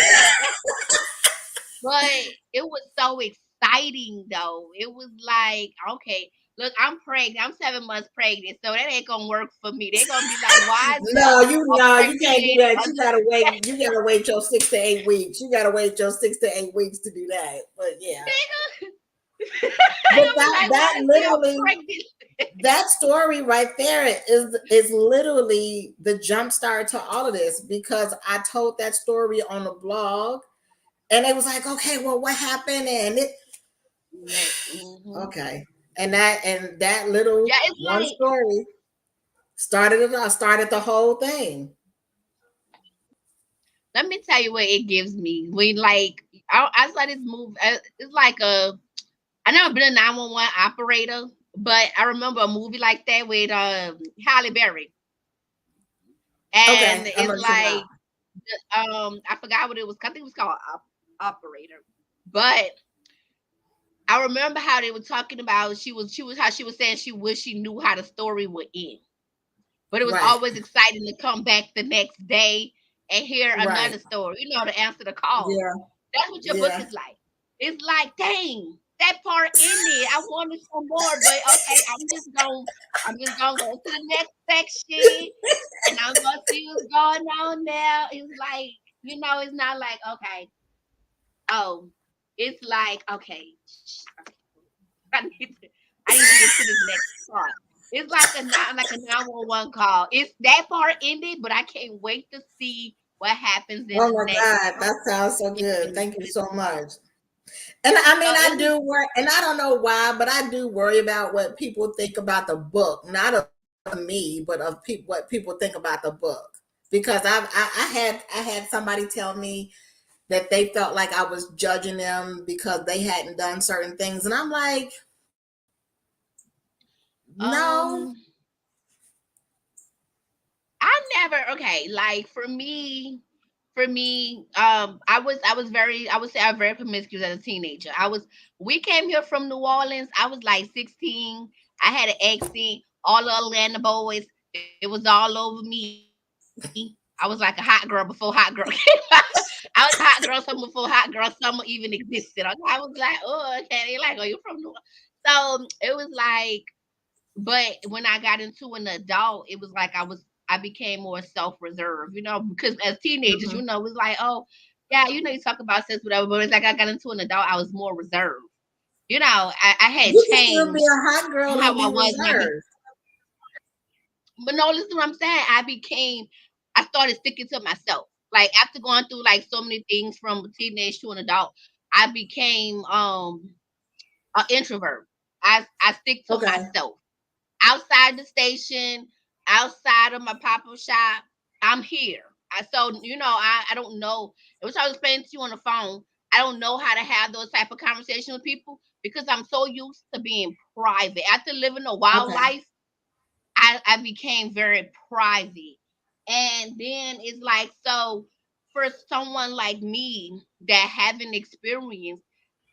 but it was so exciting though. It was like, okay, look, I'm pregnant. I'm 7 months pregnant, so that ain't gonna work for me. They're gonna be like, why is
No,
a
you can't
pregnant
do
lady
that.
under
You gotta wait your 6 to 8 weeks. You gotta wait your 6 to 8 weeks to do that. But yeah.
they
But
gonna be like, why is there a pregnant?
that story right there is literally the jump start to all of this because I told that story on the blog and it was like, okay, well, what happened? And it
Mm-hmm.
okay. And that little
Yeah, it's
one
like
story started the whole thing.
let me tell you what it gives me. When like I saw this movie, it's like I never been a 911 operator, but I remember a movie like that with Halle Berry, and
Okay, I'm
it's
gonna check it out.
like I forgot what it was. I think it was called Operator, but I remember how they were talking about she was how she was saying she wished she knew how the story would end, but it was
Right,
always exciting to come back the next day and hear
right.
another story, to answer the call.
Yeah,
That's what your book
yeah.
is like. It's like, dang, that part ended. I wanted some more, but okay, I'm just gonna go to the next section and I'm gonna see what's going on now. It's like, it's not like, okay, oh, it's like, okay, okay, I need to I need to get to this next part. It's like a 911 call. It's that part ended, but I can't wait to see what happens in
Oh
the
my
next
God, that sounds so good.
section.
Thank you so much. And I
So
mean,
it
I
was
do worry, and I don't know why, but I do worry about what people think about the book, not of me, but of people, what people think about the book. Because I had somebody tell me that they felt like I was judging them because they hadn't done certain things, and I'm like, no,
um I never okay, like for me, I would say I was very promiscuous as a teenager. We came here from New Orleans. I was like 16. I had an accent, all the Atlanta boys. It was all over me. I was like a hot girl before hot girl came out. I was a hot girl summer before hot girl summer even existed. Okay? I was like, oh, okay. They like, oh, you from New Orleans? So it was like, but when I got into an adult, it was like I became more self-reserved, because as teenagers,
mhm.
it's like, oh, yeah, you talk about sex, whatever, but it's like I got into an adult, I was more reserved. I had
You can still be
changed
a hot
from
girl
how
and
I
be
was when
reserved.
but no, listen to what I'm saying. I started sticking to myself. Like after going through like so many things from a teenage to an adult, I became an introvert. I stick to
Okay,
myself outside the station, outside of my pop-up shop. I'm here. I don't know. It was I was explaining to you on the phone. I don't know how to have those type of conversations with people because I'm so used to being private. After living a wild
okay,
life, I became very private. And then it's like, so for someone like me that haven't experienced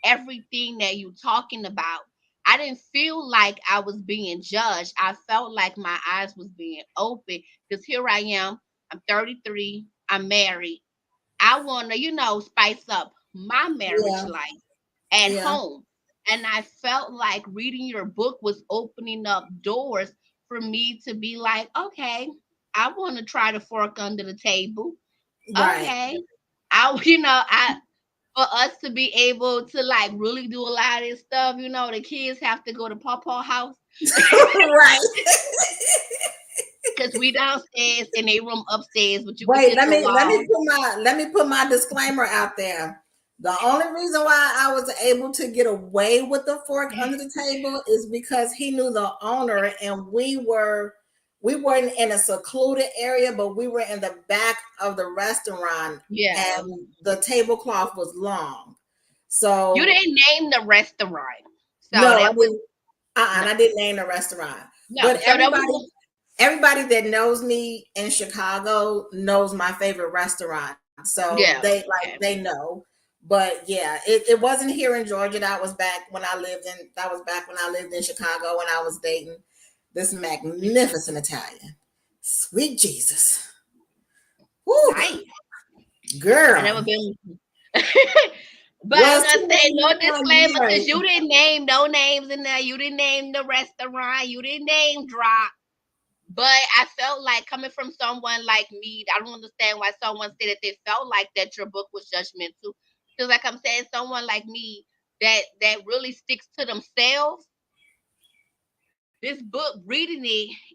everything that you talking about, I didn't feel like I was being judged. I felt like my eyes was being open because here I am. I'm 33. I'm married. I want to, spice up my marriage
Yeah.
life at
Yeah.
home. And I felt like reading your book was opening up doors for me to be like, okay, I want to try to fork under the table.
Right.
Okay. I for us to be able to like really do a lot of this stuff, the kids have to go to Pawpaw house
Right.
because we downstairs and they room upstairs, but you can
Wait,
hit the wall.
let me put my disclaimer out there. The only reason why I was able to get away with the fork under the table is because he knew the owner, and we weren't in a secluded area, but we were in the back of the restaurant,
Yeah.
and the tablecloth was long.
You
So
didn't name the restaurant. So
no, I
that was
didn't.
no,
And I didn't name the restaurant,
no.
but
So that was
everybody that knows me in Chicago knows my favorite restaurant. So
yeah. Okay.
they know. But yeah, it wasn't here in Georgia. That was back when I lived in Chicago when I was dating this magnificent Italian. Sweet Jesus. Woo,
Nice. I never
girl.
been. But I was
Was
gonna say no
2
disclaimer because
years.
you didn't name no names in there. You didn't name the restaurant. You didn't name drop. But I felt like coming from someone like me, I don't understand why someone said that they felt like that your book was judgmental. Because like I'm saying, someone like me that really sticks to themselves, this book, reading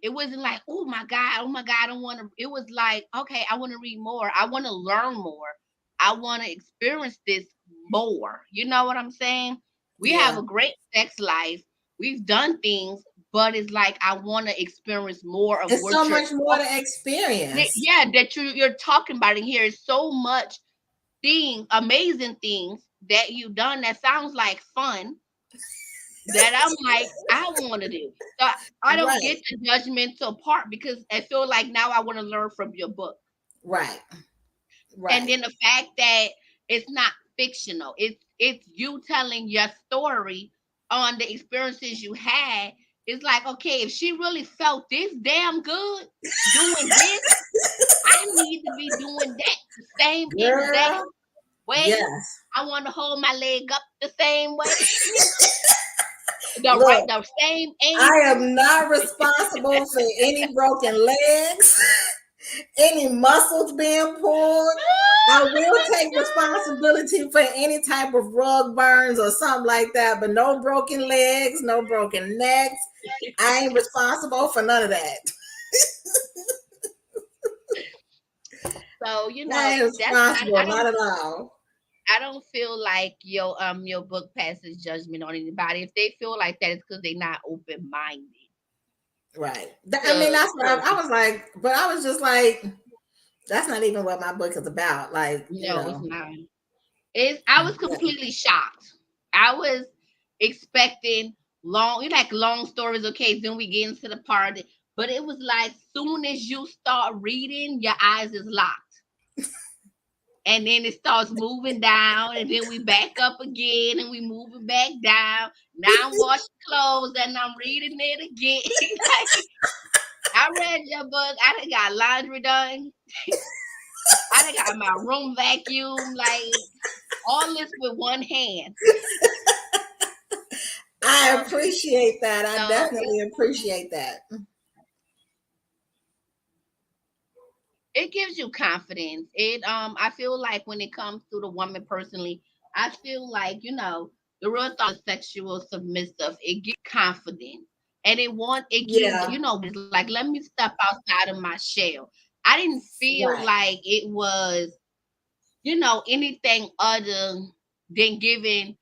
it wasn't like, oh my God, I don't want to. It was like, okay, I want to read more. I want to learn more. I want to experience this more. You know what I'm saying? We have
Yeah.
a great sex life. We've done things, but it's like I want to experience more of
It's so
what you're
much more to experience.
yeah, that you're talking about in here is so much amazing things that you've done that sounds like fun that I'm like, I want to do. So I don't
Right.
get the judgmental part because I feel like now I want to learn from your book.
Right.
And
Right.
then the fact that it's not fictional. It's you telling your story on the experiences you had. It's like, okay, if she really felt this damn good doing this, I need to be doing that the same exact
Girl.
way.
Yes.
I want to hold my leg up the same way,
Look,
the same
I
angle.
am not responsible for any broken legs, any muscles being pulled. I will take responsibility for any type of rug burns or something like that, but no broken legs, no broken necks. I ain't responsible for none of that.
So
I ain't
that's
responsible,
I
not
don't
at all.
I don't feel like your book passes judgment on anybody. If they feel like that, it's because they're not open minded.
Right. I mean, that's what
To
I was like, but I was just like, that's not even what my book is about. Like,
it's not. I was completely shocked. I was expecting like long stories. Okay, then we get into the part, but it was like soon as you start reading, your eyes is locked. And then it starts moving down, and then we back up again, and we moving back down. Now I'm washing clothes, and I'm reading it again. Like, I read your book. I done got laundry done. I done got my room vacuum. Like all this with one hand.
I
So,
appreciate that. I
so
definitely appreciate that.
it gives you confidence. I feel like when it comes to the woman personally, I feel like, the real thought of sexual submissive, it gives confidence. And it gives,
Yeah.
it's like, let me step outside of my shell. I didn't feel
Right.
like it was, anything other than giving,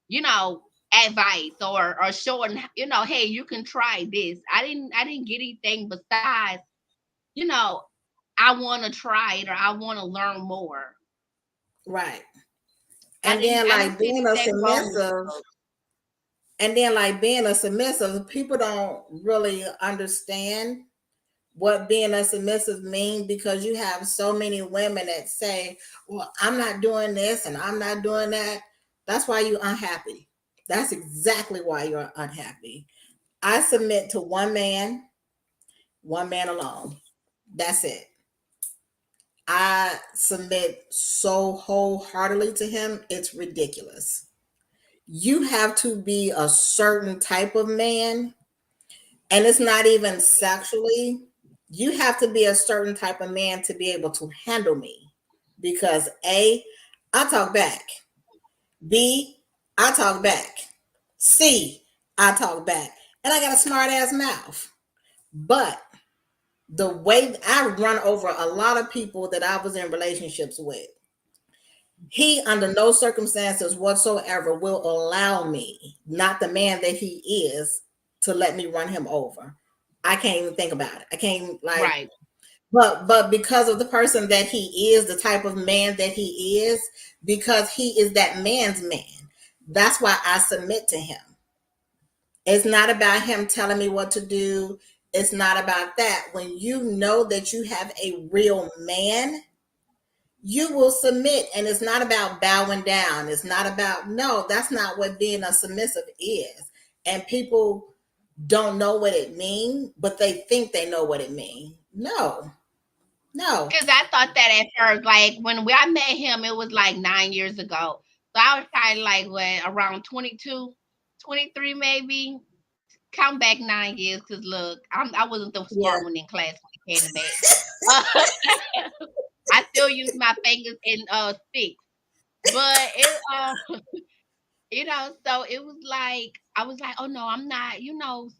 you know, advice or showing, hey, you can try this. I didn't get anything besides, you know, I want to try it or I want to learn more.
Right.
I
And
didn't
then
I didn't
like
see
being a
anything wrong with the
submissive,
book.
people don't really understand what being a submissive mean, because you have so many women that say, well, I'm not doing this and I'm not doing that. That's why you're unhappy. That's exactly why you're unhappy. I submit to one man alone. That's it. I submit so wholeheartedly to him, it's ridiculous. You have to be a certain type of man, and it's not even sexually. You have to be a certain type of man to be able to handle me, because A, I talk back. B, I talk back. C, I talk back. And I got a smart ass mouth. But the way I run over a lot of people that I was in relationships with, he, under no circumstances whatsoever, will allow me, not the man that he is, to let me run him over. I can't even think about it. I can't, like,
Right.
but because of the person that he is, the type of man that he is, because he is that man's man, that's why I submit to him. It's not about him telling me what to do. It's not about that. When you know that you have a real man, you will submit. And it's not about bowing down. It's not about, no, that's not what being a submissive is. And people don't know what it means, but they think they know what it means. No, no.
Because I thought that at first, like I met him, it was like 9 years ago. So I was kind of like, what, around 22, 23 maybe. Count back 9 years, because look, I wasn't the
Yeah.
smart one in class when it came to that. I still use my fingers and sticks. But so it was like I was like, oh no, I'm not,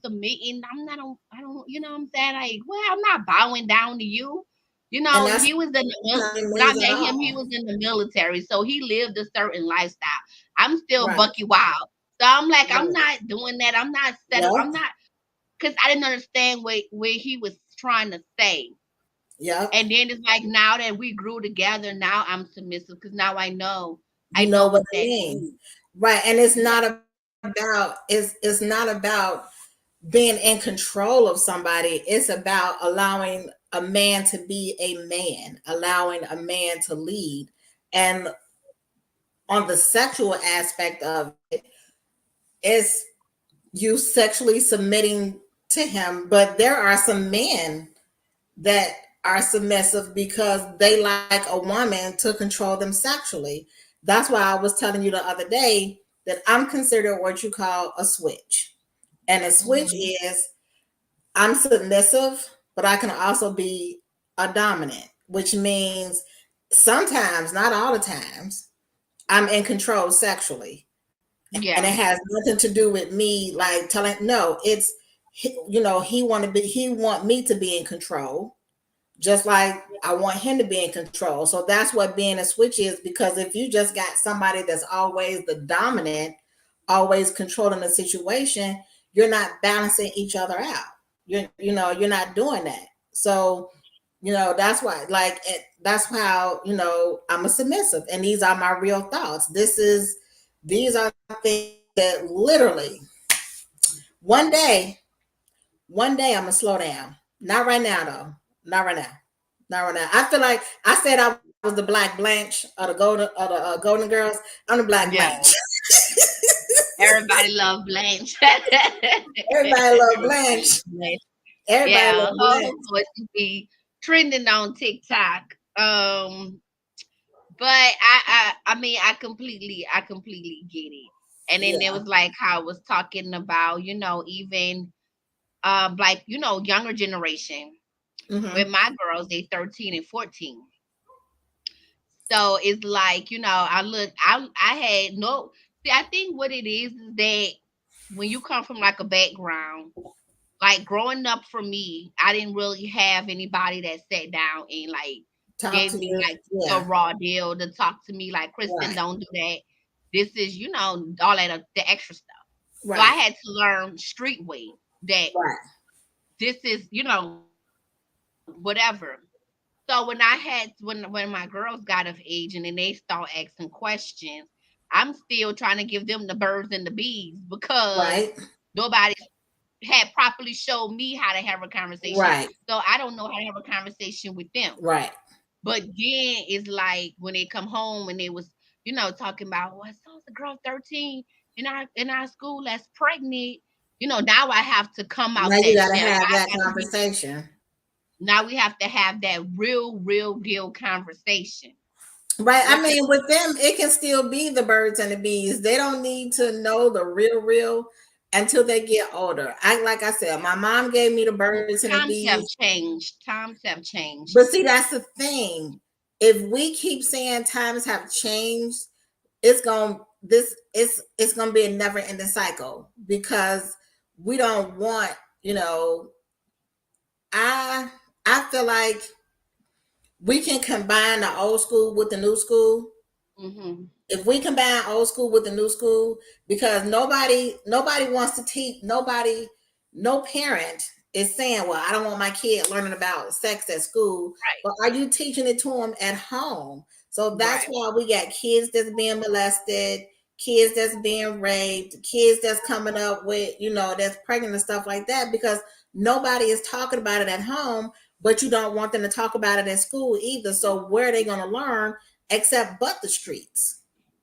submitting. I'm not on, I don't, what I'm saying, like, well, I'm not bowing down to you.
And that's
He was in
not
the
what it
when I
means at
met him, he
all.
was in the military, so he lived a certain lifestyle. I'm still
Right.
Bucky Wild, so I'm like, I'm
Right.
not doing that. I'm not settle. I'm
Yep.
not, because I didn't understand where he was trying to say.
Yep.
And then it's like, now that we grew together, now I'm submissive because now I
You know
know
what
what
it
that
means.
means.
Right. And it's
Yeah,
not about, it's not about being in control of somebody. It's about allowing a man to be a man, allowing a man to lead. And on the sexual aspect of it, it's you sexually submitting to him. But there are some men that are submissive because they like a woman to control them sexually. That's why I was telling you the other day that I'm considered what you call a switch. And a switch
hmm
is, I'm submissive, but I can also be a dominant, which means sometimes, not all the times, I'm in control sexually. And it
yeah,
has nothing to do with me like telling, no, it's, he want me to be in control, just like I want him to be in control. So that's what being a switch is, because if you just got somebody that's always the dominant, always controlling the situation, you're not balancing each other out. You're not doing that. So, that's why, like, that's how, I'm a submissive, and these are my real thoughts. These are things that literally one day, I'm gonna slow down. Not right now though. Not right now. Not right now. I feel like I said I was the Black Blanche of the Golden Girls. I'm the Black
yeah.
Blanche.
Everybody love Blanche.
Everybody love Blanche.
Blanche.
Everybody
Yeah,
love
her
Blanche.
voice would be trending on TikTok. But I mean, I completely get it. And then there
Yeah.
was like how I was talking about, even like, younger generation with
Mm-hmm.
my girls, they 13 and 14. So it's like, I had no, see, I think what it is that when you come from like a background, like growing up for me, I didn't really have anybody that sat down and like
Talk
gave
to
me
you.
like the
Yeah.
raw deal to talk to me like, Kristen,
Right.
don't do that. This is, all that the extra stuff. So I
Right.
had to learn street way that
Right.
this is, whatever. So when I had when my girls got of age and then they start asking questions, I'm still trying to give them the birds and the bees because
Right.
nobody. had properly showed me how to have a conversation.
Right.
So I don't know how to have a conversation with them.
Right.
But then it's like when they come home and they was, talking about, well, I saw the girl 13 in our school that's pregnant. Now I have to come
Now
out
you
that
got to
shell.
have
I
that
got to be
conversation.
Now we have to have that real deal conversation.
Right. I
Because
mean, with them, it can still be the birds and the bees. They don't need to know the real until they get older. Like I said, my mom gave me the birds and the
times have
bees.
changed. Times have changed.
But see, that's the thing. If we keep saying times have changed, it's gonna be a never ending cycle because we don't want, I I feel like we can combine the old school with the new school.
Mm-hmm.
If we combine old school with the new school, because nobody wants to teach, no parent is saying, well, I don't want my kid learning about sex at school,
Right.
but are you teaching it to them at home? So that's
Right.
why we got kids that's being molested, kids that's being raped, kids that's coming up with, that's pregnant and stuff like that, because nobody is talking about it at home, but you don't want them to talk about it at school either. So where are they going to learn except but the streets?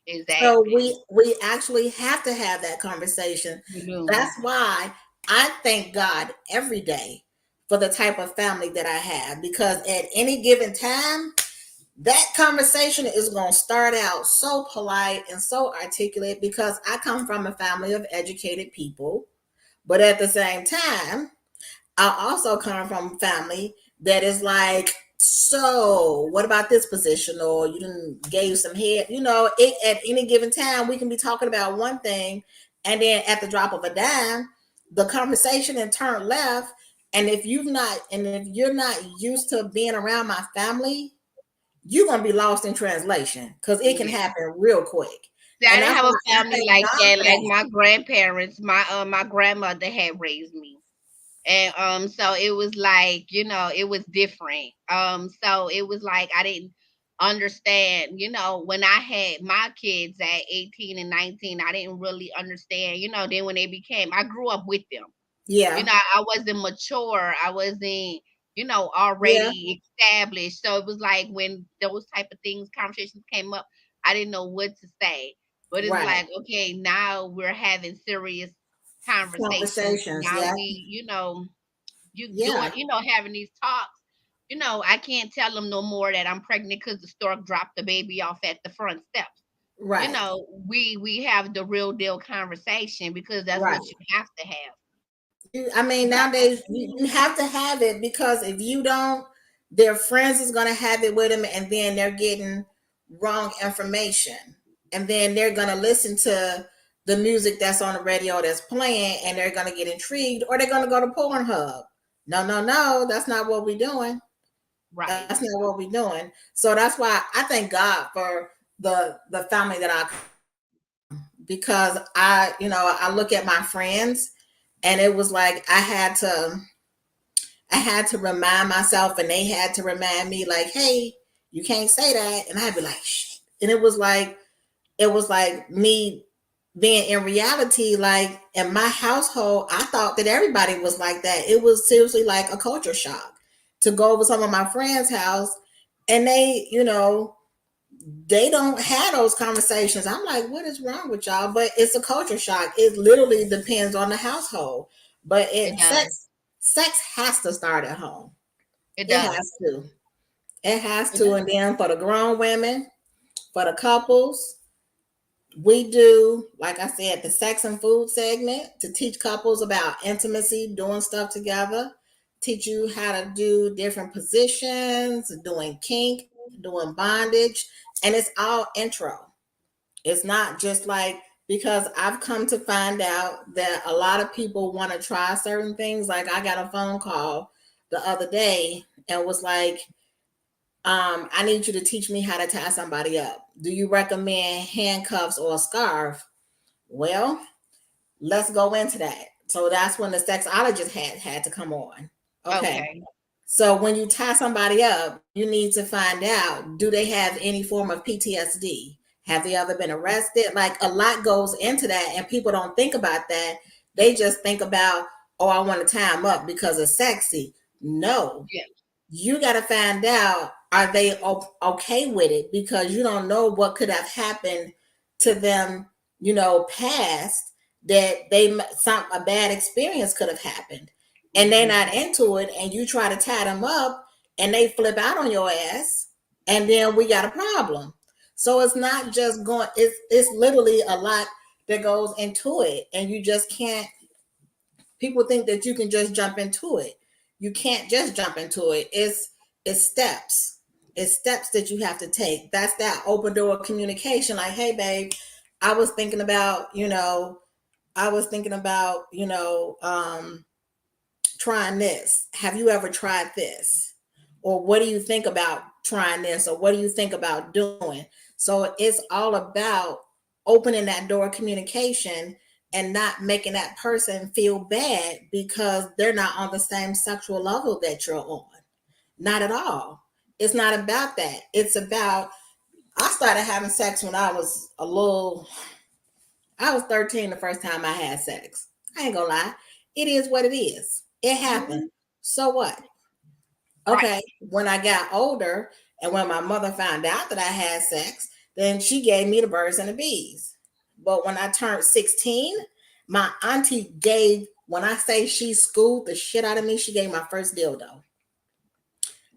So
Exactly.
we actually have to have that conversation.
We do.
That's why I thank God every day for the type of family that I have, because at any given time, that conversation is going to start out so polite and so articulate because I come from a family of educated people. But at the same time, I also come from family that is like, so what about this position? Or you didn't gave some head. At any given time, we can be talking about one thing, and then at the drop of a dime, the conversation and turn left. And if you're not used to being around my family, you're gonna be lost in translation because it can
Yeah.
happen real quick.
See, I
And
didn't
that's
have
why
a
I
family
thank
like
God
that.
for
Like
that.
my grandparents, my grandmother had raised me. And so it was like, it was different. So it was like I didn't understand, when I had my kids at 18 and 19, I didn't really understand, then when they became, I grew up with them.
Yeah,
I wasn't mature. I wasn't,
yeah,
already established. So it was like when those type of things, conversations came up, I didn't know what to say. But it's
right.
like, okay, now we're having serious conversations.
Conversations.
Now
Yeah,
we, you doing,
yeah,
having these talks. I can't tell them no more that I'm pregnant because the stork dropped the baby off at the front steps.
right,
We have the real deal conversation because that's
right.
what you have to have.
I mean, nowadays you have to have it because if you don't, their friends is going to have it with them, and then they're getting wrong information, and then they're going to listen to the music that's on the radio that's playing, and they're going to get intrigued, or they're going to go to Pornhub. No, no, no, that's not what we're doing.
Right.
That's not what we're doing. So that's why I thank God for the family that I, because I look at my friends, and it was like I had to remind myself, and they had to remind me, like, hey, you can't say that. And I'd be like, shit. And it was like me being in reality, like in my household, I thought that everybody was like that. It was seriously like a culture shock to go over some of my friends' house, and they don't have those conversations. I'm like, what is wrong with y'all? But it's a culture shock. It literally depends on the household. But
It
it
does.
sex has to start at home.
It
It
does.
has to. It has
It
to.
does.
And then for the grown women, for the couples, we do, like I said, the sex and food segment to teach couples about intimacy, doing stuff together, teach you how to do different positions, doing kink, doing bondage, and it's all intro. It's not just like, because I've come to find out that a lot of people want to try certain things. Like I got a phone call the other day and was like, I need you to teach me how to tie somebody up. Do you recommend handcuffs or a scarf? Well, let's go into that. So that's when the sexologist had to come on. Okay.
Okay.
So when you tie somebody up, you need to find out, do they have any form of PTSD? Have they ever been arrested? Like a lot goes into that, and people don't think about that. They just think about, oh, I want to tie them up because it's sexy. No,
Yeah.
you got to find out, are they okay with it? Because you don't know what could have happened to them, past, that a bad experience could have happened, and they're not into it, and you try to tie them up and they flip out on your ass, and then we got a problem. So it's not just going, it's literally a lot that goes into it, and you just can't. People think that you can just jump into it. You can't just jump into it. It's steps. It's steps that you have to take. That's that open door communication. Like, hey, babe, I was thinking about, trying this. Have you ever tried this? Or what do you think about trying this? Or what do you think about doing? So it's all about opening that door of communication and not making that person feel bad because they're not on the same sexual level that you're on. Not at all. It's not about that. It's about, I started having sex when I was 13 the first time I had sex. I ain't gonna lie. It is what it is. It happened.
Mhm.
So what?
Right.
Okay. When I got older and when my mother found out that I had sex, then she gave me the birds and the bees. But when I turned 16, my auntie when I say she schooled the shit out of me, she gave me my first dildo.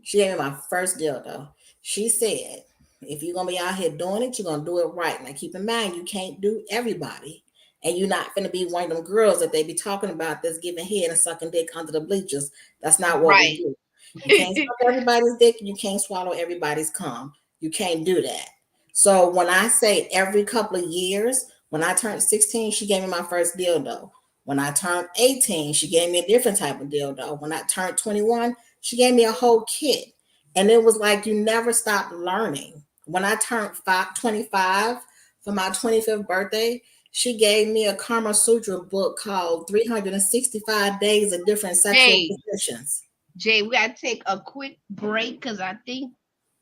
She gave me my first dildo. She said, if you're gonna be out here doing it, you're gonna do it right. Now keep in mind, you can't do everybody. And you're not gonna be one of them girls that they be talking about that's giving head and sucking dick under the bleachers. That's not what we
Right.
do. You can't suck everybody's dick and you can't swallow everybody's cum. You can't do that. So when I say every couple of years, when I turned 16, she gave me my first dildo. When I turned 18, she gave me a different type of dildo. When I turned 21, she gave me a whole kit. And it was like you never stopped learning. When I turned 25 for my 25th birthday, she gave me a Kama Sutra book called 365 Days of Different Sexual
Hey,
Positions.
Jay, we gotta take a quick break because I think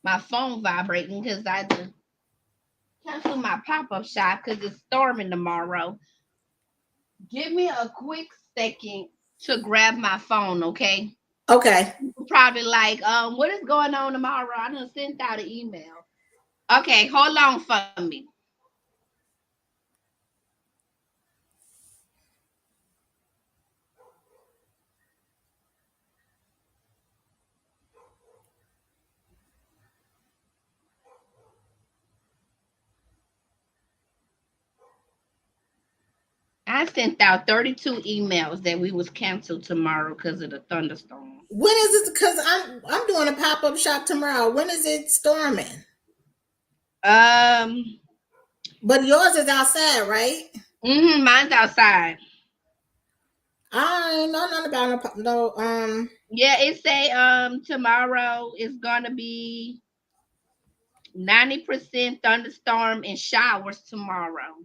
my phone vibrating because I had to cancel my pop-up shop because it's storming tomorrow. Give me a quick second to grab my phone, okay?
Okay.
You're probably like, what is going on tomorrow? I done sent out an email. Okay, hold on for me. I sent out 32 emails that we was canceled tomorrow because of the thunderstorm.
When is it? Because I'm doing a pop-up shop tomorrow. When is it storming?
Um,
But yours is outside, right?
mine's outside.
I ain't know nothing about no.
Yeah, it say tomorrow is gonna be 90% thunderstorm and showers tomorrow.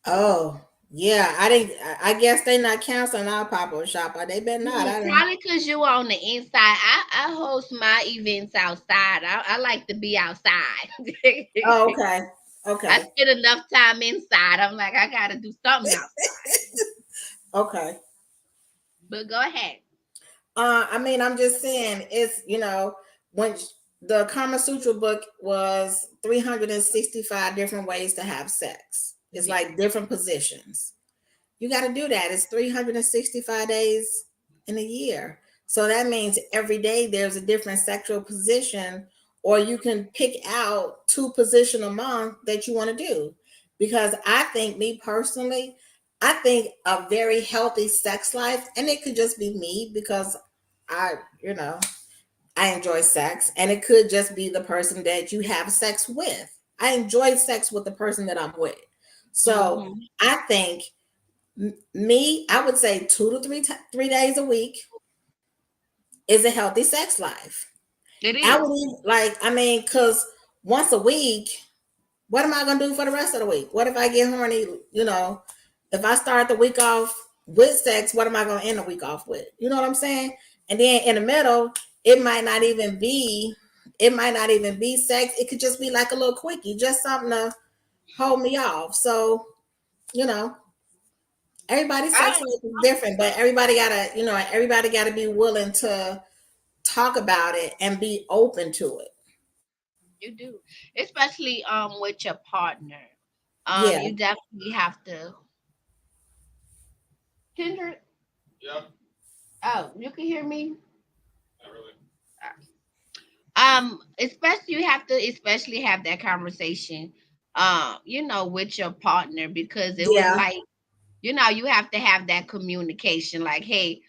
Oh, yeah. I didn't. I guess they not canceling our pop-up shop. They better not. I didn't.
Probably because you on the inside. I host my events outside. I like to be outside.
Oh, okay.
I
Okay.
spend enough time inside. I'm like, I gotta do something outside.
Okay.
But go ahead.
I mean, I'm just saying, it's, when the Kama Sutra book was 365 different ways to have sex. It's
Yeah.
like different positions. You got to do that. It's 365 days in a year. So that means every day there's a different sexual position, or you can pick out 2 positions a month that you want to do. Because I think, me personally, I think a very healthy sex life, and it could just be me because I, you know, I enjoy sex, and it could just be the person that you have sex with. I enjoy sex with the person that I'm with. So
Hmm.
I think me, I would say 2 to 3 days a week is a healthy sex life.
It
I
is.
would even, like, I mean, because once a week, what am I gonna do for the rest of the week? What if I get horny? If I start the week off with sex, what am I gonna end the week off with? You know what I'm saying? And then in the middle, it might not even be, sex. It could just be like a little quickie, just something to hold me off. So, you know, Everybody's sex
I,
life is different, but everybody gotta be willing to talk about it and be open to it.
you do, especially with your partner.
Yeah.
You definitely have to. Kendrick, oh, you can hear me. Especially you have to especially have that conversation, with your partner because it was
Yeah.
like, you have to have that communication. Like, hey,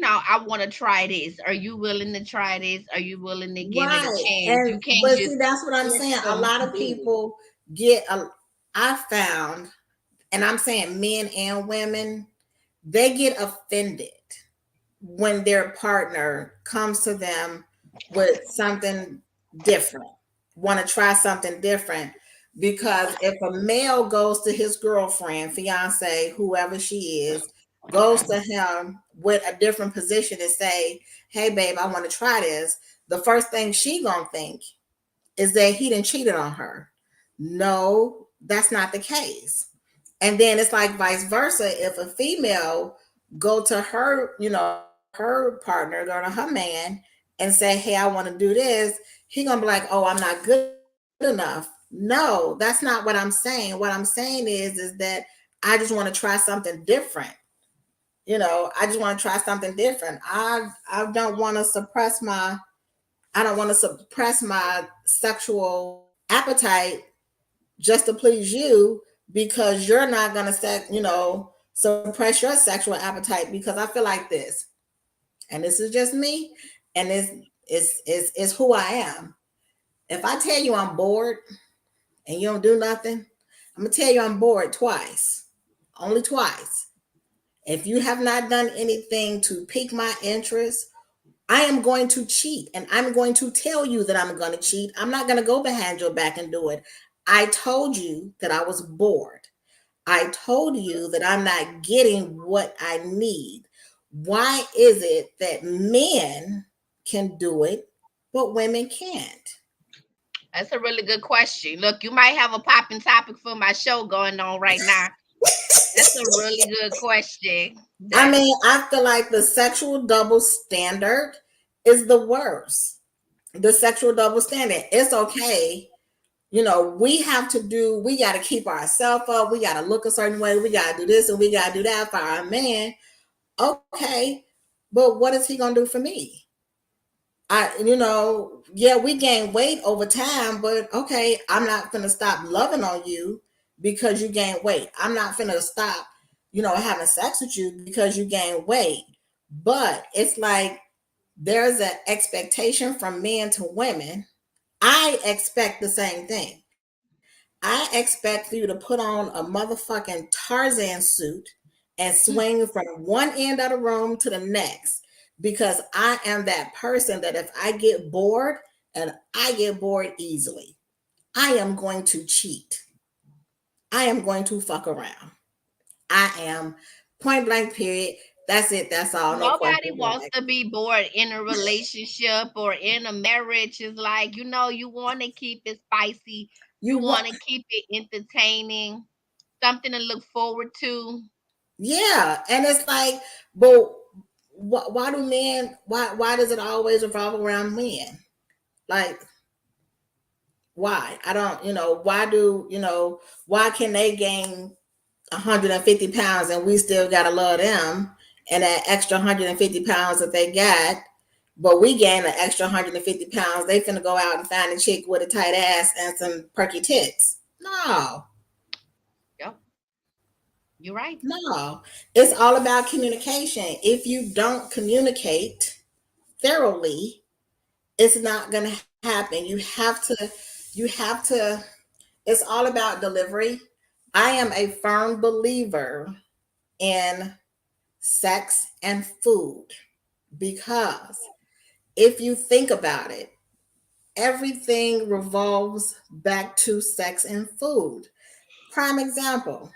I want to try this. Are you willing to try this? Are you willing to give it a
Right.
chance? You
And
can't
but
just
see, that's what I'm
force
saying. A
them
lot
to
of
do it.
people get a I found, and I'm saying men and women, they get offended when their partner comes to them with something different, want to try something different. Because if a male goes to his girlfriend, fiance, whoever she is, goes to him with a different position and say, "Hey, babe, I want to try this," the first thing she gonna think is that he didn't cheated on her. No, that's not the case. And then it's like vice versa. If a female go to her, her partner, go to her man and say, "Hey, I want to do this," he gonna be like, "Oh, I'm not good enough." No, that's not what I'm saying. What I'm saying is that I just want to try something different. I just want to try something different. I don't want to suppress my sexual appetite just to please you, because you're not going to suppress your sexual appetite. Because I feel like this, and this is just me, and it's who I am. If I tell you I'm bored and you don't do nothing, I'm gonna tell you I'm bored twice, only twice. If you have not done anything to pique my interest, I am going to cheat, and I'm going to tell you that I'm going to cheat. I'm not going to go behind your back and do it. I told you that I was bored. I told you that I'm not getting what I need. Why is it that men can do it, but women can't?
That's a really good question. Look, you might have a popping topic for my show going on right now. That's a really good question.
I
That
mean, I feel like the sexual double standard is the worst. The sexual double standard. It's okay. We got to keep ourselves up. We got to look a certain way. We got to do this and we got to do that for our man. Okay. But what is he going to do for me? Yeah, we gain weight over time, but okay, I'm not going to stop loving on you because you gain weight. I'm not going to stop, having sex with you because you gain weight. But it's like there's an expectation from men to women. I expect the same thing. I expect for you to put on a motherfucking Tarzan suit and swing from one end of the room to the next, because I am that person that if I get bored, and I get bored easily, I am going to cheat. I am going to fuck around. I am, point blank, period. That's it. That's all. No
nobody
questions
wants
asked.
to be bored in a relationship or in a marriage. Is like, you want to keep it spicy.
You
You
want,
want to keep it entertaining, something to look forward to.
yeah, and it's like, but why do men? Why does it always revolve around men? Like, why? I don't. Why can they gain 150 pounds and we still gotta love them, and that extra 150 pounds that they got, but we gain an extra 150 pounds, they finna go out and find a chick with a tight ass and some perky tits. No,
Yep, you're right.
no. It's all about communication. If you don't communicate thoroughly, it's not gonna happen. You have to, it's all about delivery. I am a firm believer in sex and food, because if you think about it, everything revolves back to sex and food. Prime example: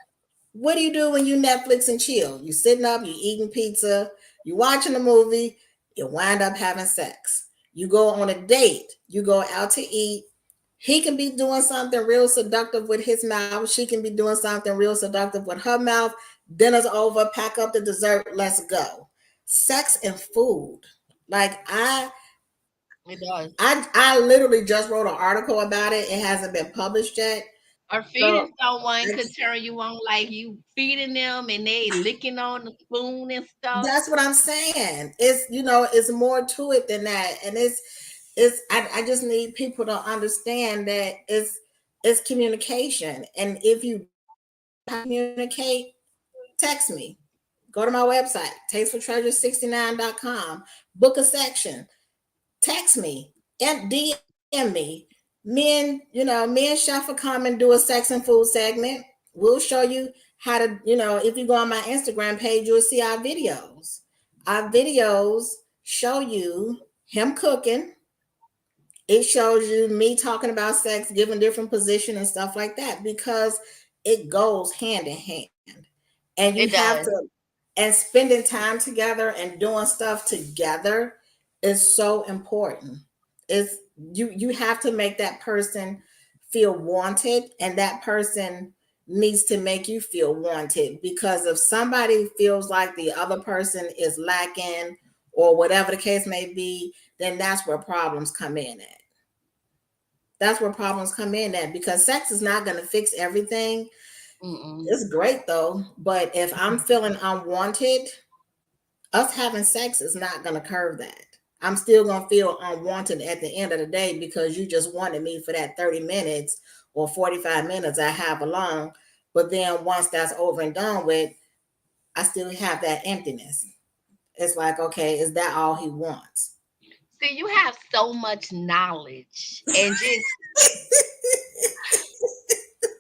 what do you do when you Netflix and chill? You sitting up, you eating pizza, you watching a movie, you wind up having sex. You go on a date, you go out to eat, He can be doing something real seductive with his mouth. She can be doing something real seductive with her mouth. Dinner's over. Pack up the dessert. Let's go. Sex and food. Like
It does.
I literally just wrote an article about it. It hasn't been published yet.
Or
So
feeding someone
I,
could turn you on, like you feeding them and they licking on the spoon and stuff.
that's what I'm saying. It's it's more to it than that, and I just need people to understand that it's communication, and if you communicate, text me. Go to my website, tastesfortreasure69.com. Book a section. Text me and DM me. Me and Chef will come and do a sex and food segment. We'll show you how to, if you go on my Instagram page, you'll see our videos. Our videos show you him cooking. It shows you me talking about sex, giving different position and stuff like that, because it goes hand in hand. And you
It
have
does.
to, and spending time together and doing stuff together is so important. It's you have to make that person feel wanted, and that person needs to make you feel wanted, because if somebody feels like the other person is lacking or whatever the case may be, then that's where problems come in at. That's where problems come in at, because sex is not going to fix everything.
Mm-mm.
It's great though, but if I'm feeling unwanted, us having sex is not going to curve that. I'm still going to feel unwanted at the end of the day, because you just wanted me for that 30 minutes or 45 minutes I have alone. But then once that's over and done with, I still have that emptiness. It's like, okay, is that all he wants?
See, you have so much knowledge and just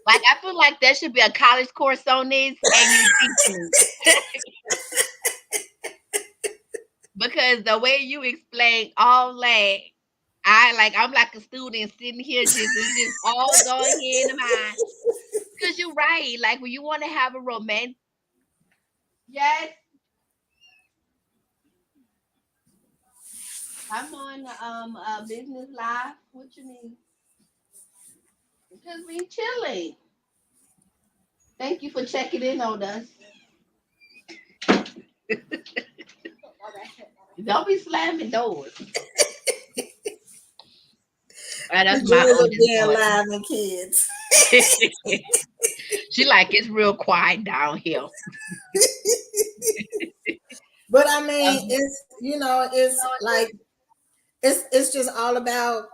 like I feel like there should be a college course on this and you teaching because the way you explain all that, I'm like a student sitting here just it's just all going here in the mind. Cause you're right. Like when you want to have a romance, yes, I'm on business live. What you mean? Because we chilling. Thank you for checking in on us. Don't be slamming doors.
The
That's my
joys of
oldest
being
daughter.
live and kids.
She like it's real quiet down here.
But I mean,
Um,
it's like it's just all about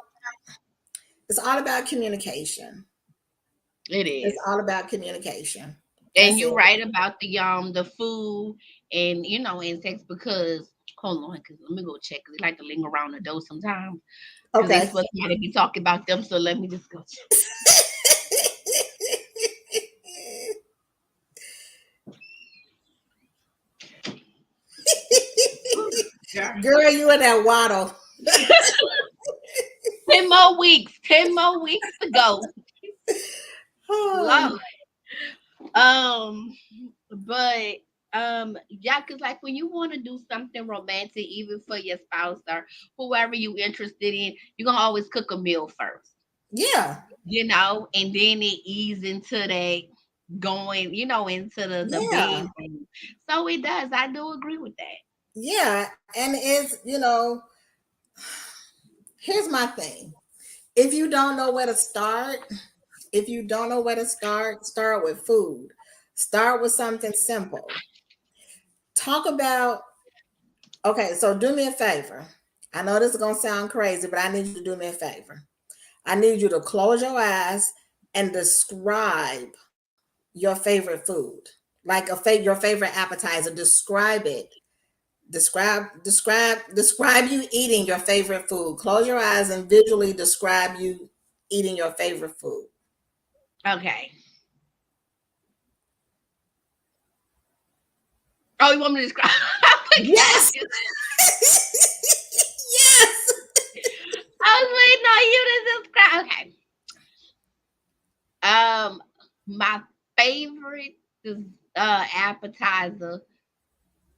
communication.
it
It's
is.
all about communication.
And
That's
you're
it.
right about the food and and sex because hold on, cause let me go check. 'Cause they like to linger around the door sometimes. Cause they
Okay.
supposed to be talking about them. So let me just go check.
Girl, you in that waddle.
10 more weeks. 10 more weeks to go. Lord. Um, but yeah, cause like when you want to do something romantic, even for your spouse or whoever you interested in, you're gonna always cook a meal first,
Yeah.
and then it ease into that going, into the
Yeah.
bedroom. So it does. I do agree with that.
Yeah. And here's my thing. If you don't know where to start, start with food. Start with something simple. Talk about, okay, so do me a favor. I know this is going to sound crazy, but I need you to do me a favor. I need you to close your eyes and describe your favorite food, like your favorite appetizer. Describe it. Describe you eating your favorite food. Close your eyes and visually describe you eating your favorite food.
Okay. Oh, you want me to describe?
Yes. Yes.
I was waiting on you to describe. Okay. My favorite appetizer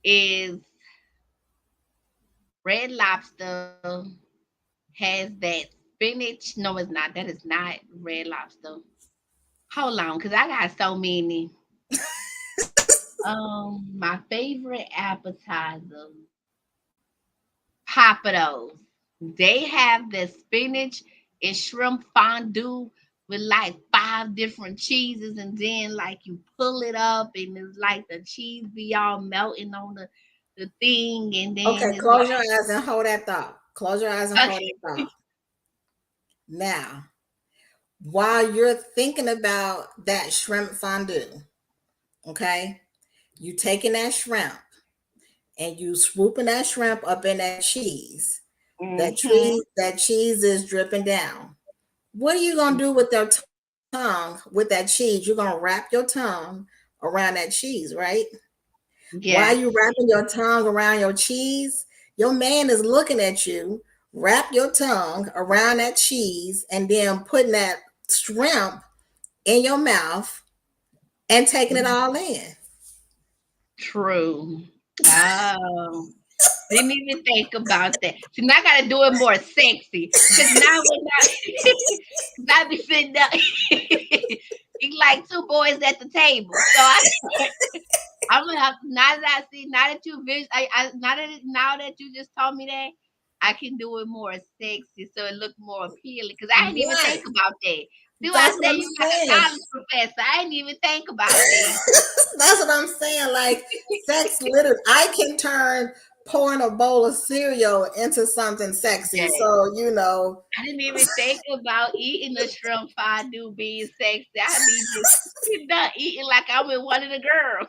is red lobster has that spinach. No, it's not. That is not Red Lobster. Hold on, because I got so many. My favorite appetizer, Papados. They have the spinach and shrimp fondue with like five different cheeses, and then like you pull it up, and it's like the cheese be all melting on the thing, and then
Okay,
it's
close your
like
eyes and hold that thought. Close your eyes and hold
okay,
that thought. Now, while you're thinking about that shrimp fondue, okay, you taking that shrimp and you swooping that shrimp up in that cheese.
mm-hmm.
That cheese is dripping down. What are you gonna do with your tongue with that cheese? You're gonna wrap your tongue around that cheese, right? While
Yes,
you wrapping your tongue around your cheese, your man is looking at you. Wrap your tongue around that cheese and then putting that shrimp in your mouth and taking it all in.
true. Oh. Didn't even think about that. So now I gotta do it more sexy. Cause now we're not cause I be sitting down eat like two boys at the table. So I'm gonna have now that I see now that you now that you just told me that I can do it more sexy so it look more appealing. Cause I didn't even think
Right.
about that. See what I
That's what
said?
I'm
You like a
saying.
college professor. I didn't even think about that.
That's what I'm saying. Like sex literally, I can turn pouring a bowl of cereal into something sexy.
Yeah.
So, you know,
I didn't even think about eating the shrimp fondue being sexy. I be just sitting there eating like I'm with one of the girls.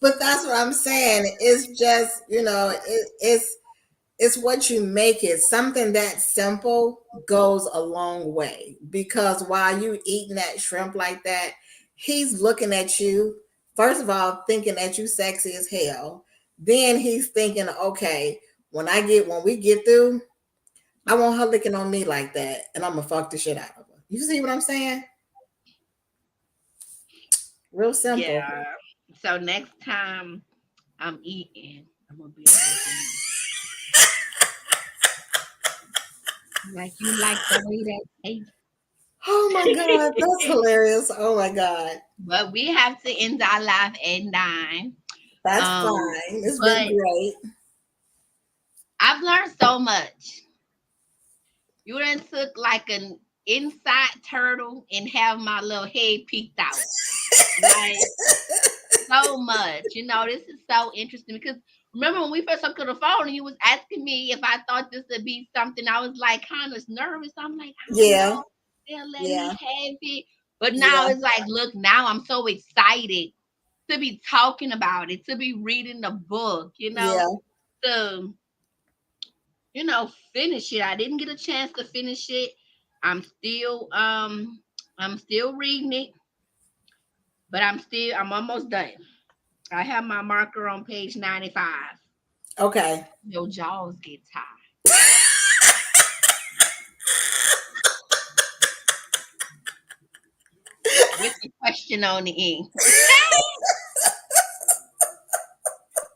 but that's what I'm saying. It's just, you know, it's what you make it. Something that simple goes a long way because while you eating that shrimp like that, he's looking at you, first of all, thinking that you sexy as hell. Then he's thinking, okay, when we get through, I want her licking on me like that, and I'm gonna fuck the shit out of her. You see what I'm saying? Real simple.
Yeah. So next time I'm eating, I'm gonna be like, like you like the way that tastes.
Oh my god, that's hilarious. Oh my god.
But we have to end our life at 9.
That's
Um,
fine. It's been
but
great.
I've learned so much. You done took like an inside turtle and have my little head peeked out. Like so much. This is so interesting because remember when we first talked on the phone and you was asking me if I thought this would be something, I was like kind of nervous. I'm like, I don't
Yeah,
know. They'll let me
yeah,
have it. But now
yeah,
it's like, look, now I'm so excited to be talking about it, to be reading the book,
yeah.
to, finish it. I didn't get a chance to finish it. I'm still I'm still reading it, but I'm almost done. I have my marker on page 95.
Okay.
Your jaws get tired with the question on the end.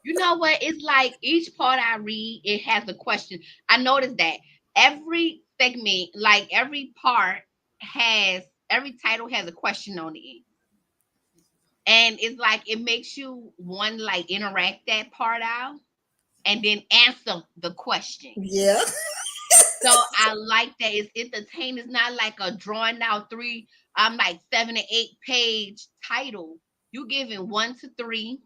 You know what? It's like each part I read, it has a question. I noticed that every segment, like every title has a question on the end. And it's like it makes you one like interact that part out and then answer the question.
Yeah.
So I like that. It's entertaining. It's not like a drawn out three, like 7 to 8 page title. You giving 1 to 3,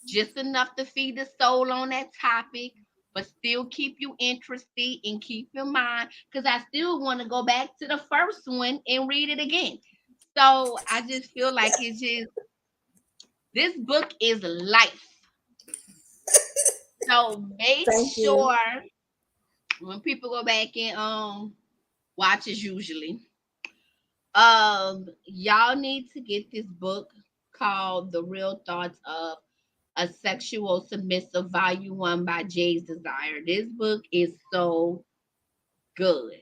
just enough to feed the soul on that topic, but still keep you interested and keep your mind. Because I still want to go back to the first one and read it again. So I just feel like this book is life. So make
Thank you.
sure when people go back and watch as usually. Y'all need to get this book called The Real Thoughts of a Sexual Submissive Volume 1 by Jay's Desire. This book is so good.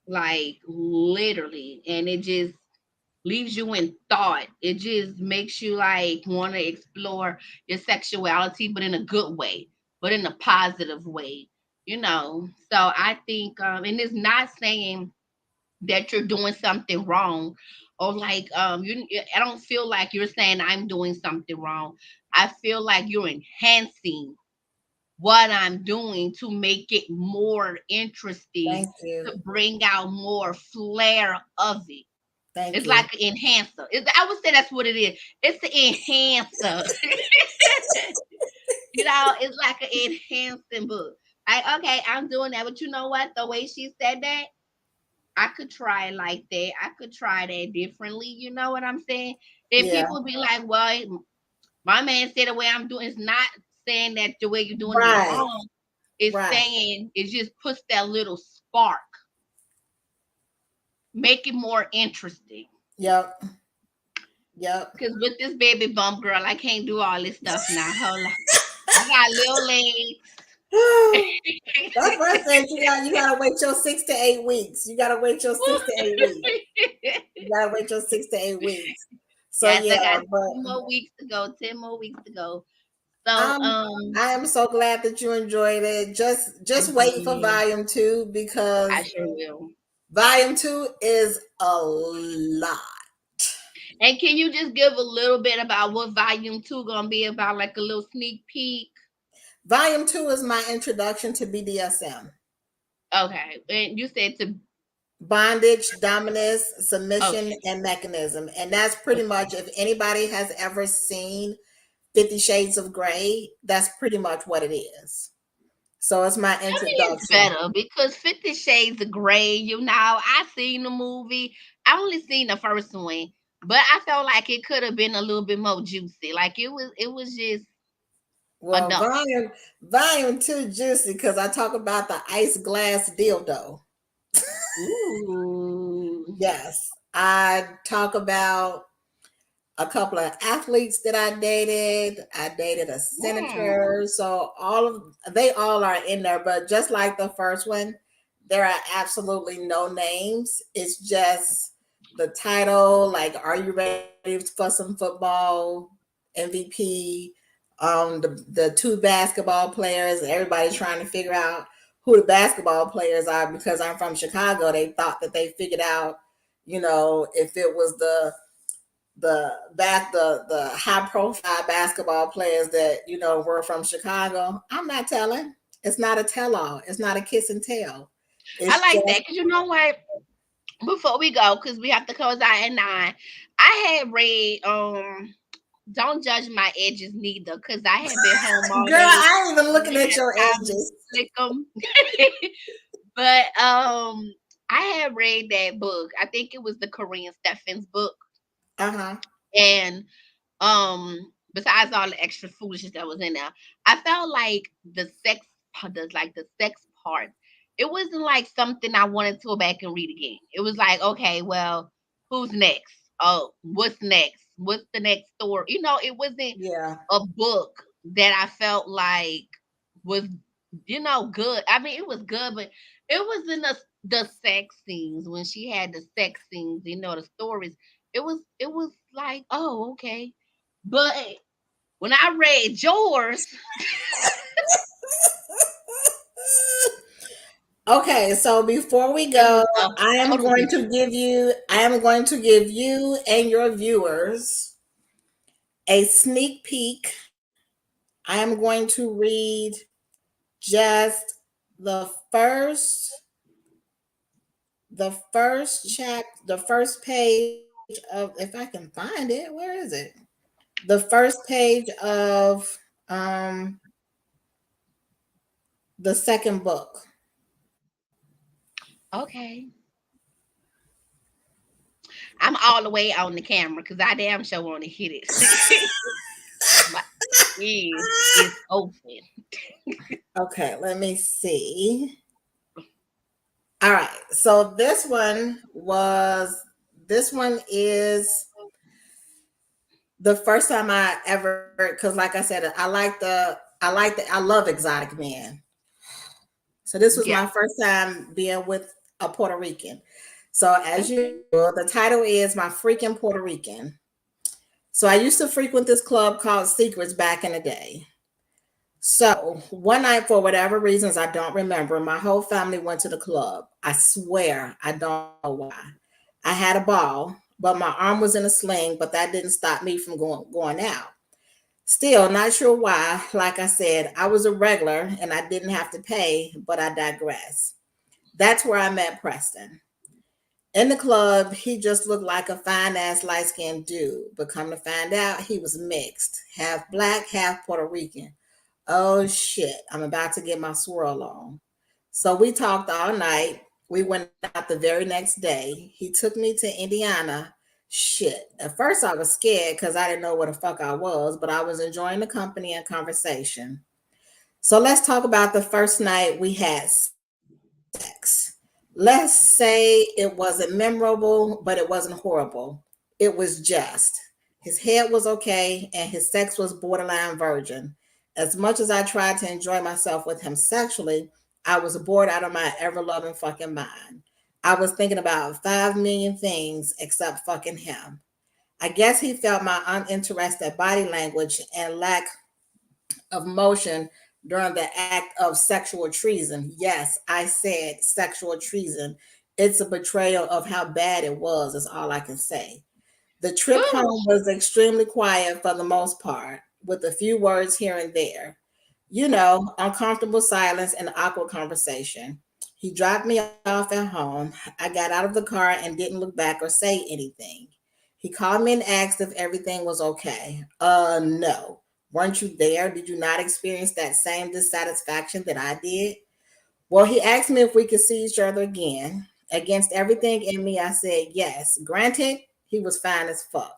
Like literally. And it just leaves you in thought. It just makes you like want to explore your sexuality, but in a good way, but in a positive way. So I think, and it's not saying that you're doing something wrong, or like, I don't feel like you're saying I'm doing something wrong. I feel like you're enhancing what I'm doing to make it more interesting,
Thank you.
to bring out more flair of it.
Thank
It's
you.
like an enhancer. I would say that's what it is. It's an enhancer. It's like an enhancing book. Like, okay, I'm doing that, but you know what? The way she said that, I could try it like that. I could try that differently. You know what I'm saying? And
Yeah.
people be like, well, my man said the way I'm doing is not saying that the way you're doing it is
Right.
wrong. It's
Right.
saying it just puts that little spark, make it more interesting.
Yep. Yep.
Because with this baby bump girl, I can't do all this stuff now. Hold on. I got little
That's what I said. You gotta wait your 6 to 8 weeks. You gotta wait your 6 to 8 weeks.
legs.
You gotta wait your 6 to 8 weeks. So
Yes,
yeah,
I got
but
10 more weeks to go. 10 more weeks to go. So,
um I am so glad that you enjoyed it.
I
Just wait for
did.
volume 2
I
because
sure will.
volume 2 is a lot.
And can you just give a little bit about what volume 2 gonna be about, like a little sneak peek?
Volume 2 is my introduction to BDSM.
Okay, and you said to
Bondage, dominance, submission,
okay,
and mechanism. And that's pretty much, if anybody has ever seen 50 Shades of Grey, that's pretty much what it is. So it's my
I mean, it's
introduction.
better because 50 Shades of Grey. I seen the movie. I only seen the first one, but I felt like it could have been a little bit more juicy. Like it was just
Well,
enough.
volume 2 juicy because I talk about the ice glass dildo.
Ooh.
Yes. I talk about a couple of athletes that I dated. I dated a
Mm.
senator. So they all are in there, but just like the first one, there are absolutely no names. It's just the title, like, are you ready for some football? MVP, the two basketball players. Everybody's trying to figure out who the basketball players are because I'm from Chicago. They thought that they figured out, if it was the high profile basketball players that were from Chicago. I'm not telling. It's not a tell all. It's not a kiss and tell.
I
It's
like
just
that because you know what? Before we go, because we have to close out at 9. I had read Don't Judge My Edges Neither, because I had been home all
girl,
day
I ain't even
and
looking
didn't
at
have
your
time to
edges.
flick them. But I had read that book. I think it was the Korean Stephen's book.
Uh-huh.
And besides all the extra foolishness that was in there, I felt like the sex part, it wasn't like something I wanted to go back and read again. It was like, okay, well, who's next? Oh, what's next? What's the next story? It wasn't
Yeah.
a book that I felt like was, good. I mean, it was good, but it was in the sex scenes, when she had the sex scenes, the stories. It was like, oh, okay. But when I read yours,
Okay, so before we
it
go,
was totally different.
I am going to give you and your viewers a sneak peek. I am going to read just the first page of, if I can find it, where is it? The first page of the second book.
Okay. I'm all the way on the camera because I damn sure want to hit it. My is open.
Okay, let me see. All right. So this one is the first time I ever, because like I said, I love exotic men. So this was
Yeah.
my first time being with a Puerto Rican. So as
Okay.
usual, the title is My Freaking Puerto Rican. So I used to frequent this club called Secrets back in the day. So one night, for whatever reasons I don't remember, my whole family went to the club. I swear I don't know why. I had a ball, but my arm was in a sling, but that didn't stop me from going out. Still, not sure why. Like I said, I was a regular and I didn't have to pay, but I digress. That's where I met Preston. In the club, he just looked like a fine ass light skinned dude, but come to find out, he was mixed, half black, half Puerto Rican. Oh shit, I'm about to get my swirl on. So we talked all night. We went out the very next day. He took me to Indiana. Shit. At first I was scared because I didn't know what the fuck I was, but I was enjoying the company and conversation. So let's talk about the first night we had sex. Let's say it wasn't memorable, but it wasn't horrible. It was just. His head was okay and his sex was borderline virgin. As much as I tried to enjoy myself with him sexually, I was bored out of my ever loving fucking mind. I was thinking about 5 million things except fucking him. I guess he felt my uninterested body language and lack of motion during the act of sexual treason. Yes, I said sexual treason. It's a betrayal of how bad it was, is all I can say. The trip
Ooh.
home was extremely quiet for the most part, with a few words here and there. You know, uncomfortable silence and awkward conversation. He dropped me off at home. I got out of the car and didn't look back or say anything. He called me and asked if everything was okay. No. Weren't you there? Did you not experience that same dissatisfaction that I did? Well, he asked me if we could see each other again. Against everything in me, I said yes. Granted, he was fine as fuck.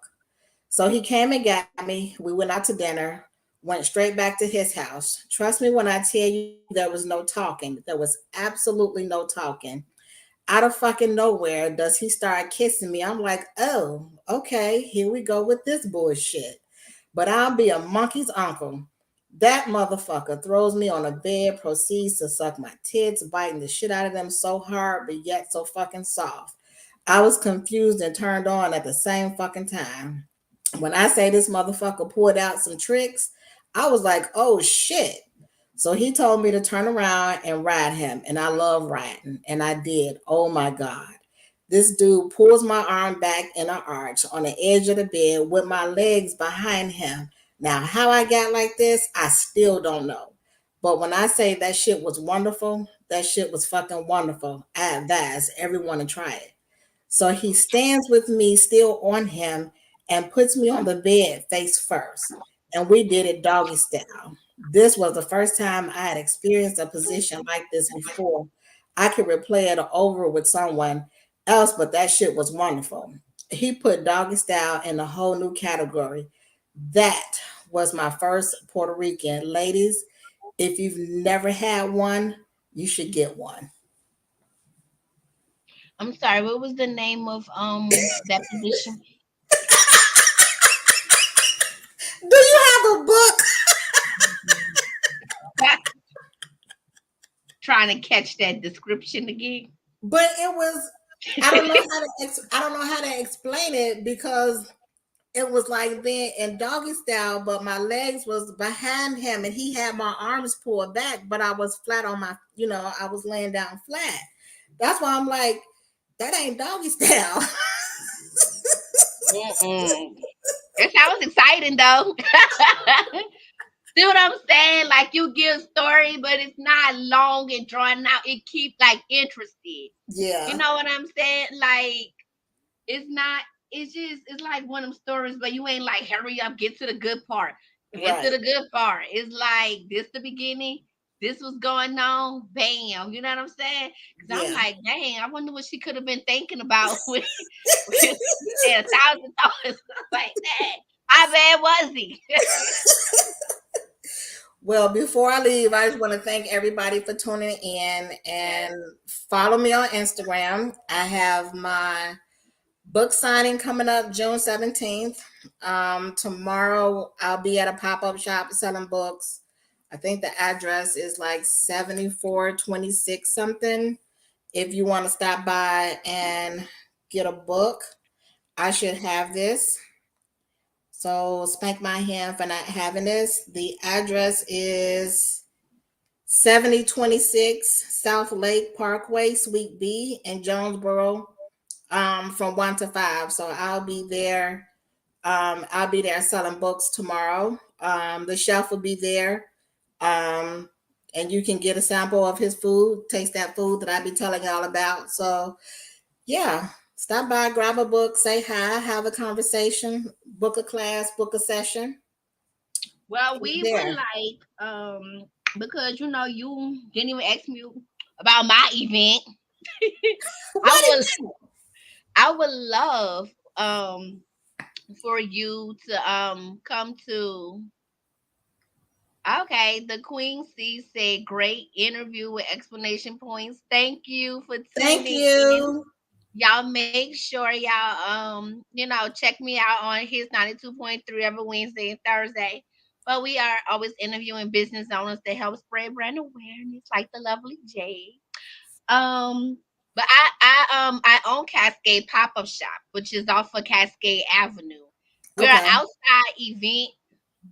So he came and got me. We went out to dinner, went straight back to his house. Trust me when I tell you there was no talking. There was absolutely no talking. Out of fucking nowhere, does he start kissing me? I'm like, oh, okay, here we go with this bullshit. But I'll be a monkey's uncle. That motherfucker throws me on a bed, proceeds to suck my tits, biting the shit out of them so hard, but yet so fucking soft. I was confused and turned on at the same fucking time. When I say this motherfucker pulled out some tricks, I was like, oh shit. So he told me to turn around and ride him, and I love riding, and I did. Oh my God. This dude pulls my arm back in an arch on the edge of the bed with my legs behind him. Now, how I got like this, I still don't know. But when I say that shit was wonderful, that shit was fucking wonderful. I advise everyone to try it. So he stands with me still on him and puts me on the bed face first. And we did it doggy style. This was the first time I had experienced a position like this before. I could replay it over with someone else, but that shit was wonderful. He put doggy style in a whole new category. That was my first Puerto Rican. Ladies, if you've never had one, you should get one.
I'm sorry, what was the name of that position?
Do you have a book?
Trying to catch that description again.
But it was, I don't know how to I don't know how to explain it because it was like being in doggy style, but my legs was behind him and he had my arms pulled back, but I was flat on my, I was laying down flat. That's why I'm like, that ain't doggy style.
Mm-mm. It sounds exciting though. See what I'm saying? Like you give story, but it's not long and drawn out. It keep like interested. You
Yeah,
know what I'm saying? Like it's not. It's just it's like one of them stories, but you ain't like hurry up, get to the good part. Get to
right.
the good part. It's like this the beginning. This was going on. Bam. You know what I'm saying? Because I'm
Yeah.
like, dang, I wonder what she could have been thinking about with $1,000 like that. How bad was he?
Well, before I leave, I just want to thank everybody for tuning in and follow me on Instagram. I have my book signing coming up June 17th. Tomorrow I'll be at a pop-up shop selling books. I think the address is like 7426 something. If you want to stop by and get a book, I should have this. So spank my hand for not having this. The address is 7026 South Lake Parkway, Suite B in Jonesboro, from 1 to 5. So I'll be there. I'll be there selling books tomorrow. The chef will be there. Um, and you can get a sample of his food, taste that food that I be telling y'all about. So yeah, stop by, grab a book, say hi, have a conversation, book a class, book a session.
Well,
It's
we would
there.
like because you didn't even ask me about my event. I
What
would
is
I would love for you to come to. Okay, the Queen C said great interview with explanation points. Thank you for
Thank
tuning in.
you.
Y'all make sure y'all check me out on his 92.3 every Wednesday and Thursday. But we are always interviewing business owners to help spread brand awareness, like the lovely Jade. But I own Cascade Pop Up Shop, which is off of Cascade Avenue. We're an
Okay.
outside event,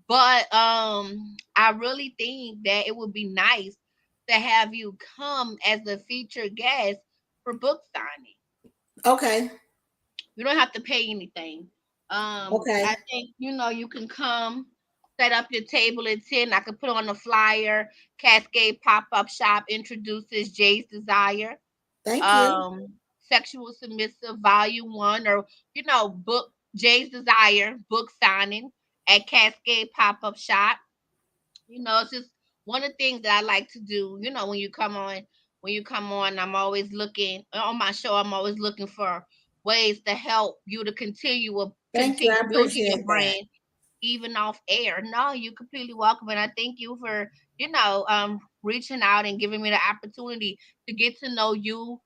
but I really think that it would be nice to have you come as a featured guest for book signing.
Okay.
You don't have to pay anything.
Okay.
I think you can come, set up your table at 10. I could put on a flyer. Cascade Pop Up Shop introduces Jay's Desire,
Thank you.
Sexual Submissive Volume One, or book Jay's Desire book signing at Cascade Pop Up Shop. It's just one of the things that I like to do. When you come on, I'm always looking on my show. I'm always looking for ways to help you to
Thank you.
continue
I
building your
appreciate that.
brand even off air. No, you completely welcome, and I thank you for reaching out and giving me the opportunity to get to know you,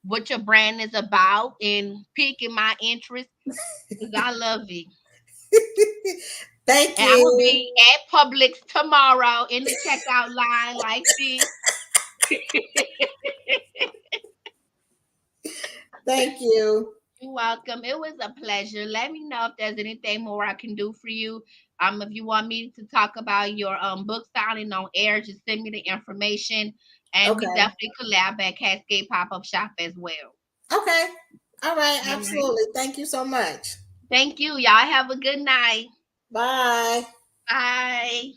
what your brand is about, and piquing my interest because I love it.
Thank
And I'm gonna
you.
be at Publix tomorrow in the checkout line like this.
Thank you.
You're welcome. It was a pleasure. Let me know if there's anything more I can do for you. If you want me to talk about your book signing on air, just send me the information, and we
Okay.
definitely collab at Cascade Pop Up Shop as well.
Okay. All right.
All right.
Absolutely. Thank you so much.
Thank you. Y'all have a good night.
Bye.
Bye.